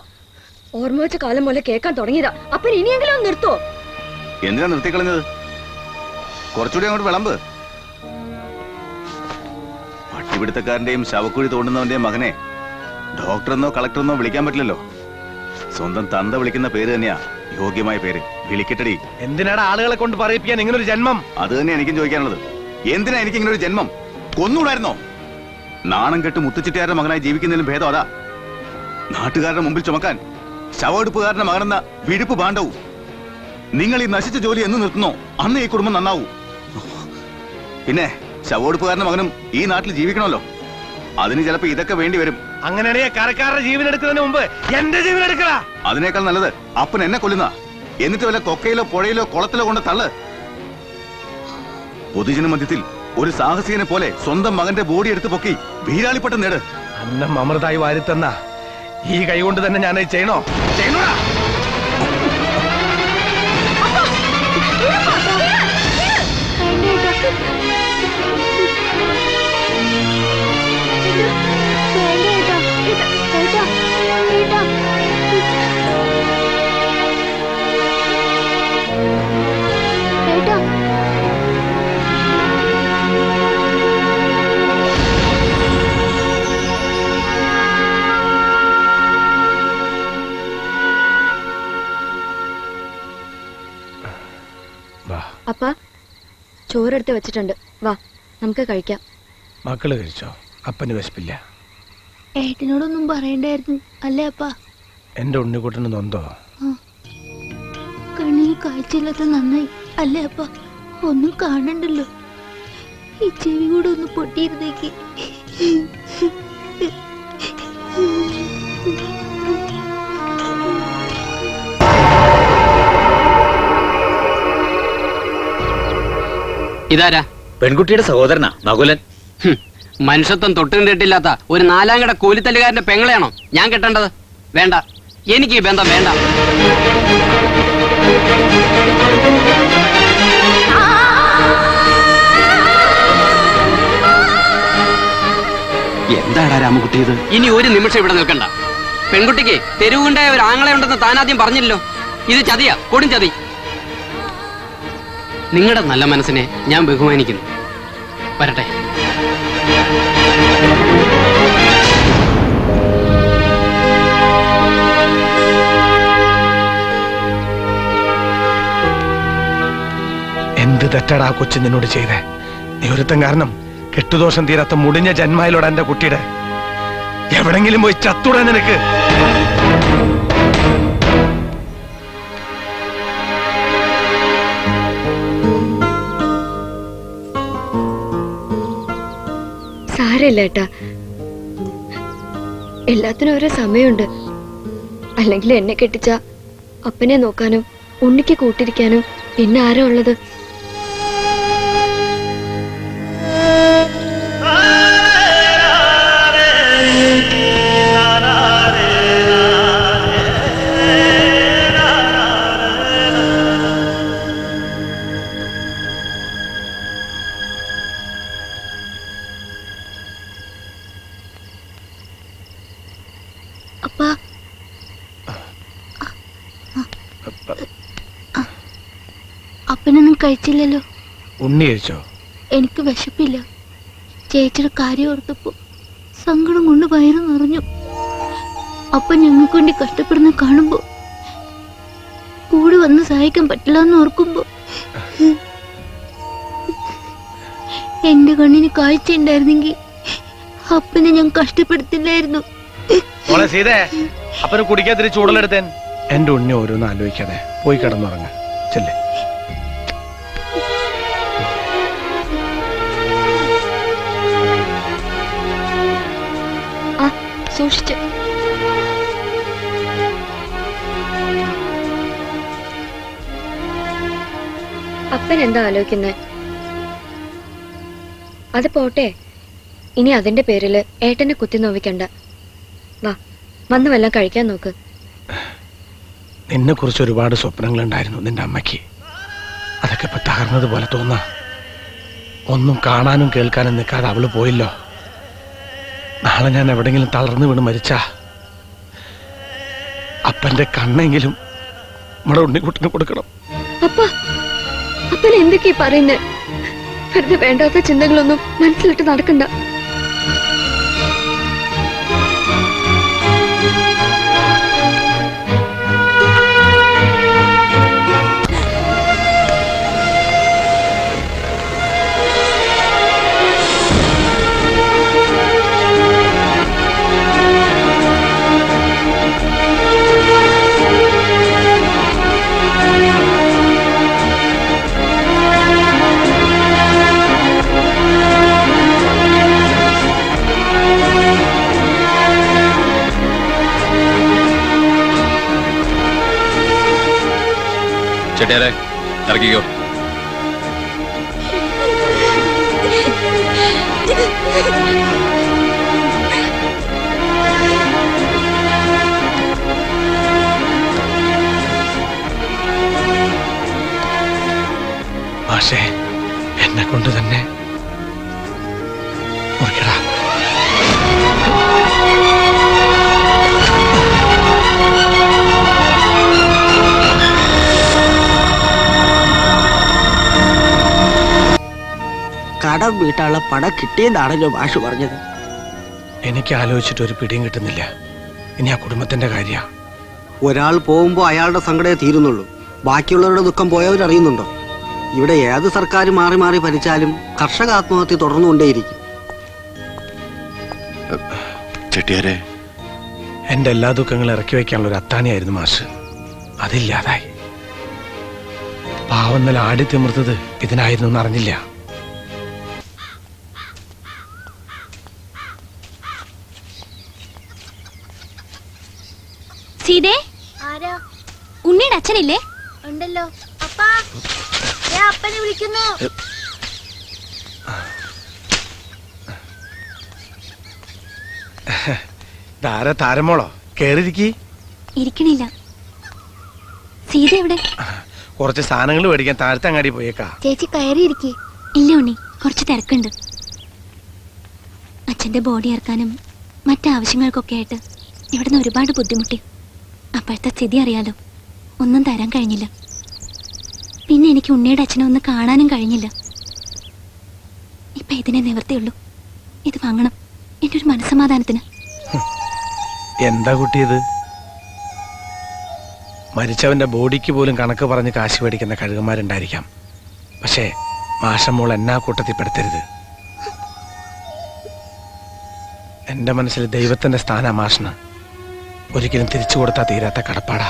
ഓർമ്മ വെച്ച കാലം പോലെ കേൾക്കാൻ തുടങ്ങിയതാ. അപ്പൻ ഇനിയെങ്കിലും ഒന്ന് നിർത്തോ? എന്തിനാ നിർത്തിക്കളഞ്ഞത്? കുറച്ചുകൂടി അങ്ങോട്ട് വിളമ്പ്. പട്ടിപിടുത്തക്കാരന്റെയും ശവക്കുഴി തോണ്ടുന്നവന്റെയും മകനെ ഡോക്ടറെന്നോ കളക്ടറെന്നോ വിളിക്കാൻ പറ്റില്ലല്ലോ. സ്വന്തം തന്ത വിളിക്കുന്ന പേര് തന്നെയാ യോഗ്യമായ പേര്. വിളിക്കട്ടടി. എന്തിനാണ് ആളുകളെ കൊണ്ട് പറയിപ്പിക്കാൻ ഇങ്ങനൊരു ജന്മം? അത് തന്നെ എനിക്കും ചോദിക്കാനുള്ളത്. എന്തിനാ എനിക്ക് ഇങ്ങനൊരു ജന്മം? കൊന്നുകൂടായിരുന്നോ? നാണം കെട്ട് മുത്തുച്ചിട്ടുകാരുടെ മകനായി ജീവിക്കുന്നതിലും ഭേദം അതാ. നാട്ടുകാരുടെ മുമ്പിൽ ചുമക്കാൻ ശവമെടുപ്പുകാരന്റെ മകനെന്ന വിഴുപ്പ് ഭാണ്ഡവും. നിങ്ങൾ ഈ നശിച്ച ജോലി എന്ന് നിർത്തുന്നോ അന്ന് ഈ കുടുംബം നന്നാവൂ. പിന്നെ ശവമെടുപ്പുകാരന്റെ മകനും ഈ നാട്ടിൽ ജീവിക്കണമല്ലോ. അതിന് ചിലപ്പോ ഇതൊക്കെ വേണ്ടി വരും. അങ്ങനെയാണെങ്കിൽ കരക്കാരുടെ ജീവൻ എടുക്കുന്നതിന് മുമ്പ് എന്റെ ജീവൻ എടുക്കല. അതിനേക്കാൾ നല്ലത് അപ്പൻ എന്നെ കൊല്ലുന്ന. എന്നിട്ട് വല്ല കൊക്കയിലോ പുഴയിലോ കുളത്തിലോ കൊണ്ട് തള്ള്. പൊതുജന മധ്യത്തിൽ ഒരു സാഹസികനെ പോലെ സ്വന്തം മകന്റെ ബോഡി എടുത്ത് പൊക്കി വീരാളിപ്പട്ടം നേട്. അന്നം അമൃതായി വാരിത്തന്ന ഈ കൈ കൊണ്ട് തന്നെ ഞാൻ ചെയ്യണോ? ചെയ്യണോടാ. അപ്പ ചോറെടുത്ത് വെച്ചിട്ടുണ്ട്, വാ നമുക്ക് കഴിക്കാം. മക്കള് കഴിച്ചോ? അപ്പന് വിശപ്പില്ല. ഏട്ടനോടൊന്നും പറയണ്ടായിരുന്നു അല്ലേ അപ്പ? എന്റെ ഉണ്ണിക്കുട്ടന് നൊന്തോ? കണ്ണിന് കാഴ്ചയില്ലാത്ത നന്നായി അല്ലേ അപ്പ? ഒന്നും കാണണ്ടല്ലോ. ഈ ചെവി കൂടെ ഒന്ന് പൊട്ടിയിരുന്നേക്ക്. ഇതാരാ? പെൺകുട്ടിയുടെ സഹോദരനാ നകുലൻ. മനുഷ്യത്വം തൊട്ടും കെട്ടില്ലാത്ത ഒരു നാലാംകട കൂലിത്തല്ലുകാരന്റെ പെങ്ങളെയാണോ ഞാൻ കെട്ടേണ്ടത്? വേണ്ട, എനിക്ക് ഈ ബന്ധം വേണ്ട. എന്താടാ രാമകുട്ടി ഇത്? ഇനി ഒരു നിമിഷം ഇവിടെ നിൽക്കണ്ട. പെൺകുട്ടിക്ക് തെരുവുണ്ടായ ഒരു ആങ്ങളെ ഉണ്ടെന്ന് താനാദ്യം പറഞ്ഞില്ലല്ലോ. ഇത് ചതിയാ, കൊടും ചതി. നിങ്ങളുടെ നല്ല മനസ്സിനെ ഞാൻ ബഹുമാനിക്കുന്നു. വരട്ടെ. എന്ത് തെറ്റടാ കൊച്ചു നിന്നോട് ചെയ്തേ? നീ ഒരുത്തം കാരണം കെട്ടുദോഷം തീരാത്ത മുടിഞ്ഞ ജന്മായിലോടെ എന്റെ കുട്ടിയുടെ. എവിടെങ്കിലും പോയി ചത്തൂടാ നിനക്ക്. സാരമില്ല ഏട്ടാ, എല്ലാത്തിനും ഓരോ സമയമുണ്ട്. അല്ലെങ്കിൽ എന്നെ കെട്ടിച്ച അപ്പനെ നോക്കാനും ഉണ്ണിക്ക് കൂട്ടിരിക്കാനും പിന്നെ ആരാ ഉള്ളത്? അപ്പനൊന്നും കഴിച്ചില്ലല്ലോ. ഉണ്ണി കഴിച്ചോ? എനിക്ക് വിശപ്പില്ല. ചേച്ചിയുടെ കാര്യം ഓർത്തപ്പോ സങ്കടം കൊണ്ട് വയറ് നിറഞ്ഞു. അപ്പ ഞങ്ങൾക്ക് വേണ്ടി കഷ്ടപ്പെടുന്ന കാണുമ്പോ കൂടെ വന്ന് സഹായിക്കാൻ പറ്റില്ല എന്ന് ഓർക്കുമ്പോ എന്റെ കണ്ണിന് കാഴ്ച ഉണ്ടായിരുന്നെങ്കിൽ അപ്പനെ ഞാൻ കഷ്ടപ്പെടുത്തില്ലായിരുന്നു. അപ്പന് കുടിക്കാതിരി ചൂടലെടുത്തേൻ. എന്റെ ഉണ്ണി ഓരോന്ന് ആലോചിക്കാതെ പോയി കിടന്നുറങ്ങ ചെല്ലേ. സൂക്ഷിച്ച്. അപ്പൻ എന്താ ആലോചിക്കുന്നേ? അത് പോട്ടെ, ഇനി അതിന്റെ പേരില് ഏട്ടനെ കുത്തി നോവിക്കണ്ട. വാ, വന്ന് വല്ലതും കഴിക്കാൻ നോക്ക്. നിന്നെ കുറിച്ച് ഒരുപാട് സ്വപ്നങ്ങളുണ്ടായിരുന്നു നിന്റെ അമ്മയ്ക്ക്. അതൊക്കെ ഇപ്പൊ തകർന്നതുപോലെ തോന്നാ. ഒന്നും കാണാനും കേൾക്കാനും നിൽക്കാതെ അവള് പോയില്ലോ. നാളെ ഞാൻ എവിടെങ്കിലും തളർന്നു വീണ് മരിച്ചാ അപ്പന്റെ കണ്ണെങ്കിലും നമ്മുടെ ഉണ്ണിക്കുട്ടിന് കൊടുക്കണം. അപ്പൻ എന്തൊക്കെയാ പറയുന്നേ? വെറുതെ വേണ്ടാത്ത ചിന്തകളൊന്നും മനസ്സിലിട്ട് നടക്കണ്ട. ചെട്ടിയാരെ ഇറക്കിക്കോ. മാഷേ, എന്നെ കൊണ്ട് തന്നെ മുറിക്കടാ. കടം വീട്ടാനുള്ള പണം കിട്ടിയെന്നാണല്ലോ മാഷ് പറഞ്ഞത്. എനിക്ക് ആലോചിച്ചിട്ട് ഒരു പിടിയും കിട്ടുന്നില്ല. ഇനി ആ കുടുംബത്തിന്റെ കാര്യ. ഒരാൾ പോകുമ്പോ അയാളുടെ സങ്കടമേ തീരുന്നുള്ളൂ. ബാക്കിയുള്ളവരുടെ ദുഃഖം പോയവരറിയുന്നുണ്ടോ? ഇവിടെ ഏത് സർക്കാർ മാറി മാറി ഭരിച്ചാലും കർഷക ആത്മഹത്യ തുടർന്നുകൊണ്ടേയിരിക്കും. ചെട്ടിയാരെ, എന്റെ എല്ലാ ദുഃഖങ്ങളും ഇറക്കി വയ്ക്കാനുള്ള ഒരു അത്താണിയായിരുന്നു മാഷ്. അതില്ലാതായി. പാവം നില ആടി തിമിർത്തത് ഇതിനായിരുന്നു എന്നറിഞ്ഞില്ല. സീതേ, ഉണ്ണിയുടെ അച്ഛനില്ലേ? ഉണ്ടല്ലോ. അപ്പാ, അപ്പനെ വിളിക്കുന്നു. താരമോളോ? കേറിയിരിക്കി. ഇരിക്കണില്ല. സീത എവിടെ? കുറച്ച് സാധനങ്ങൾ മേടിക്കാൻ താഴത്തെ അങ്ങാടി പോയേക്കാ. ചേച്ചി കയറിയിരിക്കേ. ഇല്ല ഉണ്ണി, കുറച്ച് തിരക്കുണ്ട്. അച്ഛന്റെ ബോഡി ഇറക്കാനും മറ്റാവശ്യങ്ങൾക്കൊക്കെ ആയിട്ട് ഇവിടുന്ന് ഒരുപാട് ബുദ്ധിമുട്ടി. അപ്പോഴത്തെ സ്ഥിതി അറിയാലോ, ഒന്നും തരാൻ കഴിഞ്ഞില്ല. പിന്നെ എനിക്ക് ഉണ്ണിയുടെ അച്ഛനെ ഒന്ന് കാണാനും കഴിഞ്ഞില്ല. ഇപ്പൊ ഇതിനെ നിവർത്തിയുള്ളൂ. ഇത് വാങ്ങണം, എന്റെ ഒരു മനസ്സമാധാനത്തിന്. എന്താ കുട്ടിയത്? മരിച്ചവന്റെ ബോഡിക്ക് പോലും കണക്ക് പറഞ്ഞ് കാശ് മേടിക്കുന്ന കഴുകന്മാരുണ്ടായിരിക്കാം. പക്ഷേ മാഷമ്മോൾ എന്നാ കൂട്ടത്തിൽ പെടുത്തരുത്. എന്റെ മനസ്സിൽ ദൈവത്തിന്റെ സ്ഥാന മാഷിന് ഒരിക്കലും തിരിച്ചു കൊടുത്താ തീരാത്ത കടപ്പാടാ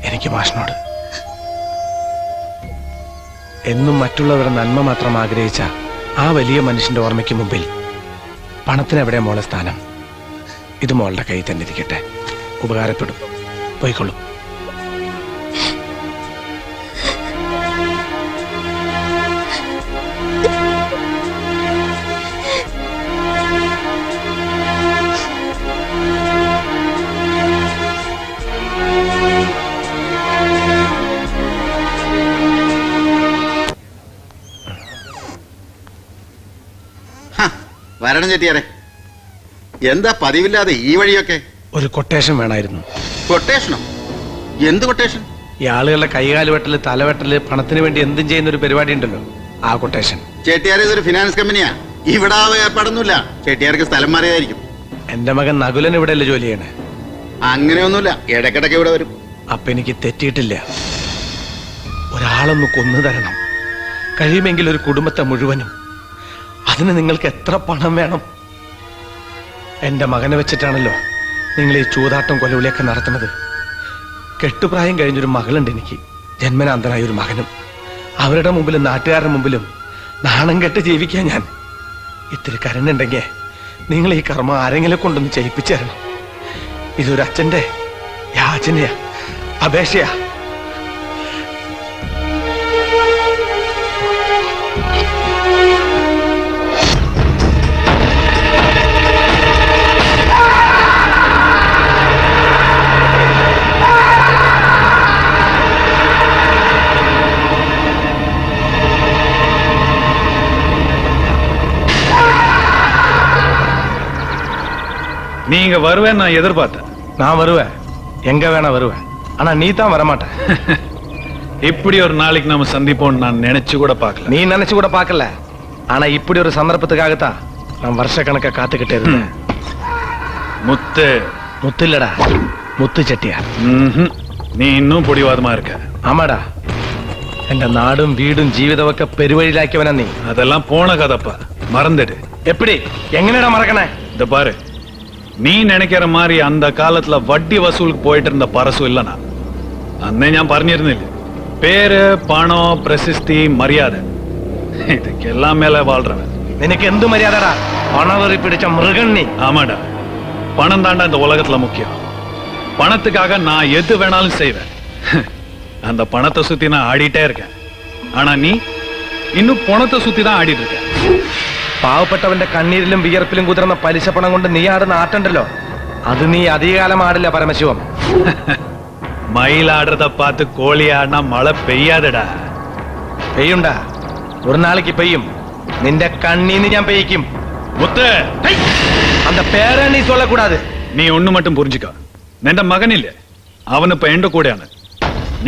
എനിക്ക് മാഷിനോട്. എന്നും മറ്റുള്ളവരുടെ നന്മ മാത്രം ആഗ്രഹിച്ച ആ വലിയ മനുഷ്യന്റെ ഓർമ്മയ്ക്ക് മുമ്പിൽ പണത്തിന് എവിടെ മോളെ സ്ഥാനം? ഇത് മോളുടെ കയ്യിൽ തന്നെ ഇരിക്കട്ടെ, ഉപകാരപ്പെടും. പോയിക്കൊള്ളൂ. വരണം ചെട്ടിയാരെ. എന്താ പതിവില്ലാതെ ഈ വഴിയൊക്കെ? ഒരു കൊട്ടേഷൻ വേണമായിരുന്നു. കൊട്ടേഷനോ? എന്ത് കൊട്ടേഷൻ? ഈ ആളുകളുടെ കൈകാല് വെട്ടല്, തലവെട്ടല്, പണത്തിന് വേണ്ടി എന്തും ചെയ്യുന്ന ഒരു പരിപാടി ഉണ്ടല്ലോ, ആ കൊട്ടേഷൻ. ചെട്ടിയാരെ ഇതൊരു ഫിനാൻസ് കമ്പനിയാ. ഇവിടെ ഏർപ്പാടൊന്നുമില്ല. ചെട്ടിയാർക്ക് സ്ഥലം മാറിയതായിരിക്കും. എന്റെ മകൻ നകുലൻ ഇവിടെ അല്ലേ ജോലി ചെയ്യണേ? അങ്ങനെയൊന്നുമില്ല, ഇടയ്ക്കിടയ്ക്ക് ഇവിടെ വരും. അപ്പൊ എനിക്ക് തെറ്റിയിട്ടില്ല. ഒരാളൊന്ന് കൊന്നു തരണം, കഴിയുമെങ്കിൽ ഒരു കുടുംബത്തെ മുഴുവനും. അതിന് നിങ്ങൾക്ക് എത്ര പണം വേണം? എന്റെ മകനെ വെച്ചിട്ടാണല്ലോ നിങ്ങൾ ഈ ചൂതാട്ടം കൊലവിളിയൊക്കെ നടത്തുന്നത്. കെട്ടുപ്രായം കഴിഞ്ഞൊരു മകളുണ്ട് എനിക്ക്, ജന്മനാന്തനായ ഒരു മകനും. അവരുടെ മുമ്പിലും നാട്ടുകാരുടെ മുമ്പിലും നാണം കെട്ട് ജീവിക്കാൻ ഞാൻ. ഇത്തിരി കരുണുണ്ടെങ്കിൽ നിങ്ങൾ ഈ കർമ്മം ആരെങ്കിലും കൊണ്ടൊന്ന് ചെയ്യിപ്പിച്ചു തരണം. ഇതൊരു അച്ഛന്റെ യാചനയാ, അപേക്ഷയാ. நீங்க வருவேன் நான் எதிர்பார்த்தேன். நான் வருவேன், எங்க வேணா வருவேன். ஆனா நீ தான் வரமாட்டேன். இப்படி ஒரு நாளைக்கு நம்ம சந்திப்போம் நான் நினைச்சு கூட பார்க்கல. நீ நினைச்சு கூட பார்க்கல, ஆனா இப்படி ஒரு சந்தர்ப்பத்துக்காகத்தான் நான் வருஷக்கணக்கா காத்துக்கிட்டே இருந்தேன். முத்து முத்து இல்லடா, முத்து செட்டியார். നീ ഇന്നും പൊടിവാദമാ இருக்க. ആമാടാ, എന്റെ നാടും വീടും ജീവിതമൊക്കെ പെരുവഴിയിലാക്കിയവനാ നീ. അതെല്ലാം പോണ കഥപ്പ, മറന്നിട്ട്. എപ്പിടി, എങ്ങനെയാ മറക്കണേ? ഇത് പാரு, നീ നിனைக்கிற மாதிரி அந்த காலத்துல வட்டி வசூலுக்கு போயிட்டு இருந்த பரசு இல்லனா. അന്നേ ഞാൻ പറഞ്ഞിരുന്നില്ലേ, പേര്, പണം, പ്രശസ്തി, മര്യാദ, ഇതൊക്കെല്ലാം മേലെ വാഴ്றவன். നിനക്ക് എന്ത് മര്യാദടാ? പണവറി പിടിച്ച മൃഗൻ നീ. ஆமாடா, பணம் தாண்டா இந்த உலகத்துல முக்கியம். பணத்துக்காக நான் எது வேணாலும் செய்வேன். அந்த பணத்தை சுத்தி நான் ஆடிட்டே இருக்கேன். ஆனா நீ இன்னும் பணத்தை சுத்தி தான் ஆடிட்டு இருக்க. പാവപ്പെട്ടവന്റെ കണ്ണീരിലും വിയർപ്പിലും കുതിർന്ന പലിശ പണം കൊണ്ട് നീ ആടുന്ന ആട്ടുണ്ടല്ലോ, അത് നീ അധികകാലം ആടില്ല പരമശിവം. മയിലാടുறத பார்த்து கோழி ஆடினா மழை பெய்யாதடா. പെയ്യുണ്ടാ, ഒരു നാளைക്ക് പെയ്യും. നിന്റെ കണ്ണീന്ന് ഞാൻ പെയ്യിക്കും. முத்து, அந்த പേരെ നീ சொல்லக்கூடாது. നീ ഒന്ന് மட்டும் പുരിഞ്ചിക്ക, നിന്റെ മകനില്ലേ, അവനിപ്പോ എന്റെ കൂടെയാണ്.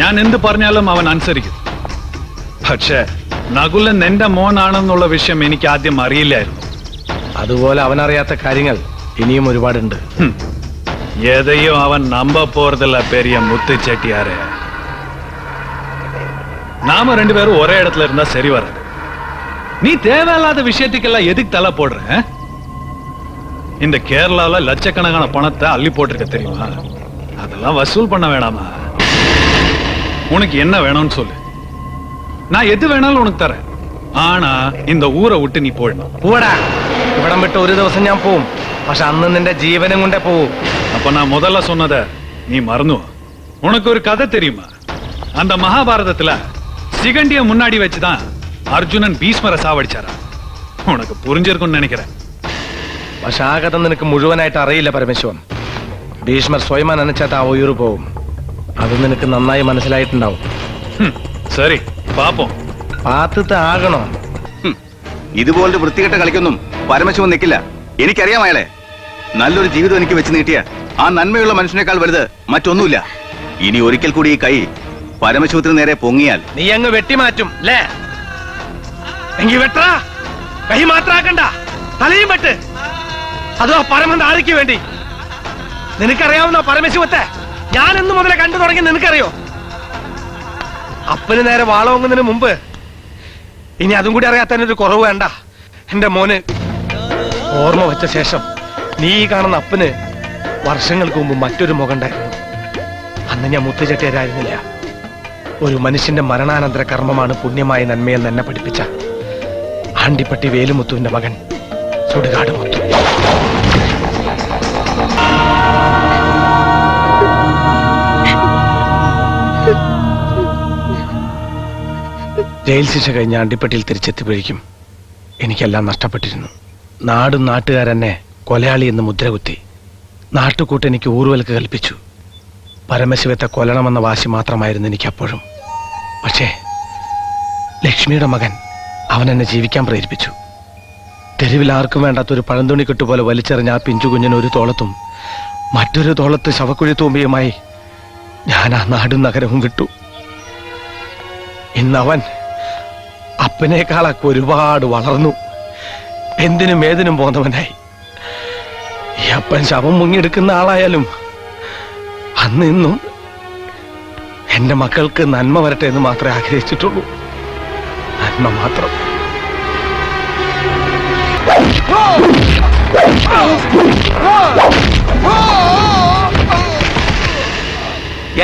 ഞാൻ എന്ത് പറഞ്ഞാലും അവൻ അനുസരിക്കും. പക്ഷേ നകുലൻ എന്റെ മോനാണെന്നുള്ള വിഷയം എനിക്ക് ആദ്യം അറിയില്ലായിരുന്നു. അതുപോലെ അവനറിയാത്ത കാര്യങ്ങൾ ഇനിയും ഒരുപാടുണ്ട്. எதையும் அவன் நம்ப போறதில்ல பெரிய முத்து செட்டியாரே. நாம ரெண்டு பேரும் ஒரே இடத்துல இருந்தா சரி வராது. நீ தேவையில்லாத விஷயத்துக்கெல்லாம் எதுக்கு தலை போடுற? இந்த கேரளால லட்சக்கணக்கான பணத்தை அள்ளி போட்டிருக்க தெரியுமா? அதெல்லாம் வசூல் பண்ண வேணாமா? உனக்கு என்ன வேணும்னு சொல்லு, நான் எது வேணாலும் உனக்கு தரேன். ஆனா இந்த ஊரை விட்டு நீ போயிடணும். പോടാ, ഇവിടം വിട്ട് ഒരു ദിവസം ഞാൻ പോവും. പക്ഷെ അന്ന് നിന്റെ ജീവനും കൊണ്ടേ പോവും. அப்ப நான் முதல்ல சொன்னத நீ மறந்து. உனக்கு ஒரு கதை தெரியுமா? அந்த மகாபாரதத்துல சிகண்டிய முன்னாடி வச்சுதான் அர்ஜுனன் பீஷ்மரை சாவடிச்சாரா. உனக்கு புரிஞ்சிருக்கும்னு நினைக்கிறேன். പക്ഷെ ആ കഥ നിനക്ക് മുഴുവനായിട്ട് അറിയില്ല പരമശിവൻ. ഭീഷ്മർ സ്വയം നനച്ചാത്ത ആ ഉയർ പോവും. അത് നിനക്ക് നന്നായി മനസ്സിലായിട്ടുണ്ടാവും. ശരി, പാപ്പോ പാത്തത്തെ ആകണോ? ഇതുപോലൊരു വൃത്തികെട്ട കളിക്കൊന്നും പരമശിവൻ നിൽക്കില്ല. എനിക്കറിയാം അയാളെ. നല്ലൊരു ജീവിതം എനിക്ക് വെച്ച് നീട്ടിയ ആ നന്മയുള്ള മനുഷ്യനേക്കാൾ വലുത് മറ്റൊന്നുമില്ല. ഇനി ഒരിക്കൽ കൂടി ഈ കൈ പരമശിവത്തിന് നേരെ പൊങ്ങിയാൽ നീ അങ്ങ് വെട്ടിമാറ്റും അല്ലേ? എങ്കിൽ വെട്ടാ, കൈ മാത്രാക്കണ്ട, തലയും വെട്ട്. അതോ പരമന്റെ ആൾക്ക് വേണ്ടി? നിനക്കറിയാവുന്ന പരമശിവത്തെ ഞാൻ എന്ന് മുതലേ കണ്ടു തുടങ്ങി നിനക്കറിയോ? അപ്പന് നേരെ വാളോങ്ങുന്നതിന് മുമ്പ് ഇനി അതും കൂടി അറിയാത്തതിനൊരു കുറവ് വേണ്ട. എന്റെ മോന് ഓർമ്മ വെച്ച ശേഷം നീ കാണുന്ന അപ്പന് വർഷങ്ങൾക്ക് മുമ്പ് മറ്റൊരു മുഖം ഉണ്ടായിരുന്നു. അന്ന് ഞാൻ മുത്തുചെട്ടിയാരായിരുന്നില്ല. ഒരു മനുഷ്യന്റെ മരണാനന്തര കർമ്മമാണ് പുണ്യമായ നന്മയെന്ന് എന്നെ പഠിപ്പിച്ച ആണ്ടിപ്പട്ടി വേലുമുത്തുവിന്റെ മകൻ സുടുകാട് മുത്തു. ജയിൽ ശിക്ഷ കഴിഞ്ഞ അണ്ടിപ്പട്ടിയിൽ തിരിച്ചെത്തിപ്പോഴേക്കും എനിക്കെല്ലാം നഷ്ടപ്പെട്ടിരുന്നു. നാടും നാട്ടുകാരെന്നെ കൊലയാളി എന്ന് മുദ്രകുത്തി. നാട്ടുകൂട്ട് എനിക്ക് ഊർവൽക്ക് കൽപ്പിച്ചു. പരമശിവത്തെ കൊല്ലണമെന്ന വാശി മാത്രമായിരുന്നു എനിക്കപ്പോഴും. പക്ഷേ ലക്ഷ്മിയുടെ മകൻ അവൻ എന്നെ ജീവിക്കാൻ പ്രേരിപ്പിച്ചു. തെരുവിൽ ആർക്കും വേണ്ടാത്തൊരു പഴന്തുണിക്കെട്ട് പോലെ വലിച്ചെറിഞ്ഞ ആ പിഞ്ചു കുഞ്ഞിന് ഒരു തോളത്തും മറ്റൊരു തോളത്ത് ശവക്കുഴി തൂമ്പിയുമായി ഞാൻ ആ നാടും നഗരവും വിട്ടു. ഇന്നവൻ അപ്പനേക്കാളൊക്കെ ഒരുപാട് വളർന്നു. എന്തിനും ഏതിനും പോന്നവനായി. ഈ അപ്പൻ ശവം മുങ്ങിയെടുക്കുന്ന ആളായാലും അന്ന് ഇന്നും എന്റെ മക്കൾക്ക് നന്മ വരട്ടെ എന്ന് മാത്രമേ ആഗ്രഹിച്ചിട്ടുള്ളൂ. നന്മ മാത്രം.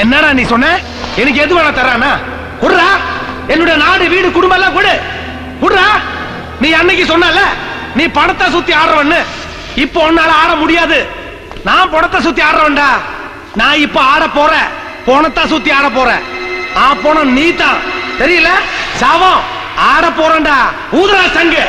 என்னடா நீ சொன்ன? எனக்கு எது வேணா தரானா? குடுறா. என்னுடைய நாடு வீடு குடும்பம் எல்லாம் கொடு. குடுறா. நீ அன்னைக்கு சொன்னல நீ பணத்தை சுத்தி ஆடுறவன்னு. இப்போ உன்னால ஆட முடியாது. நான் பணத்தை சுத்தி ஆடுறவன்டா. நான் இப்ப ஆட போறேன். பணத்தை சுத்தி ஆட போறேன். ஆ போன நீ தான். தெரியல? சாவம் ஆட போறேன்டா. ஊதுறா சங்கு.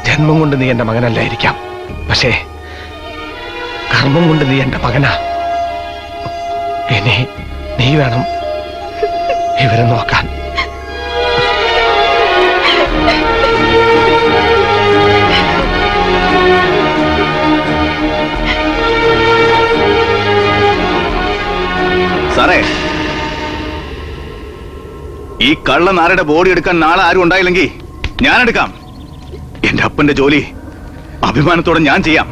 ജന്മം കൊണ്ട് നീ എന്റെ മകനല്ലായിരിക്കാം. പക്ഷേ കർമ്മം കൊണ്ട് നീ എന്റെ മകനാ. ഇനി നീ വേണം ഇവരെ നോക്കാൻ. സാറേ, ഈ കള്ളനാരുടെ ബോഡി എടുക്കാൻ നാളെ ആരും ഉണ്ടായില്ലെങ്കിൽ ഞാനെടുക്കാം. എന്റെ അപ്പന്റെ ജോലി അഭിമാനത്തോടെ ഞാൻ ചെയ്യാം.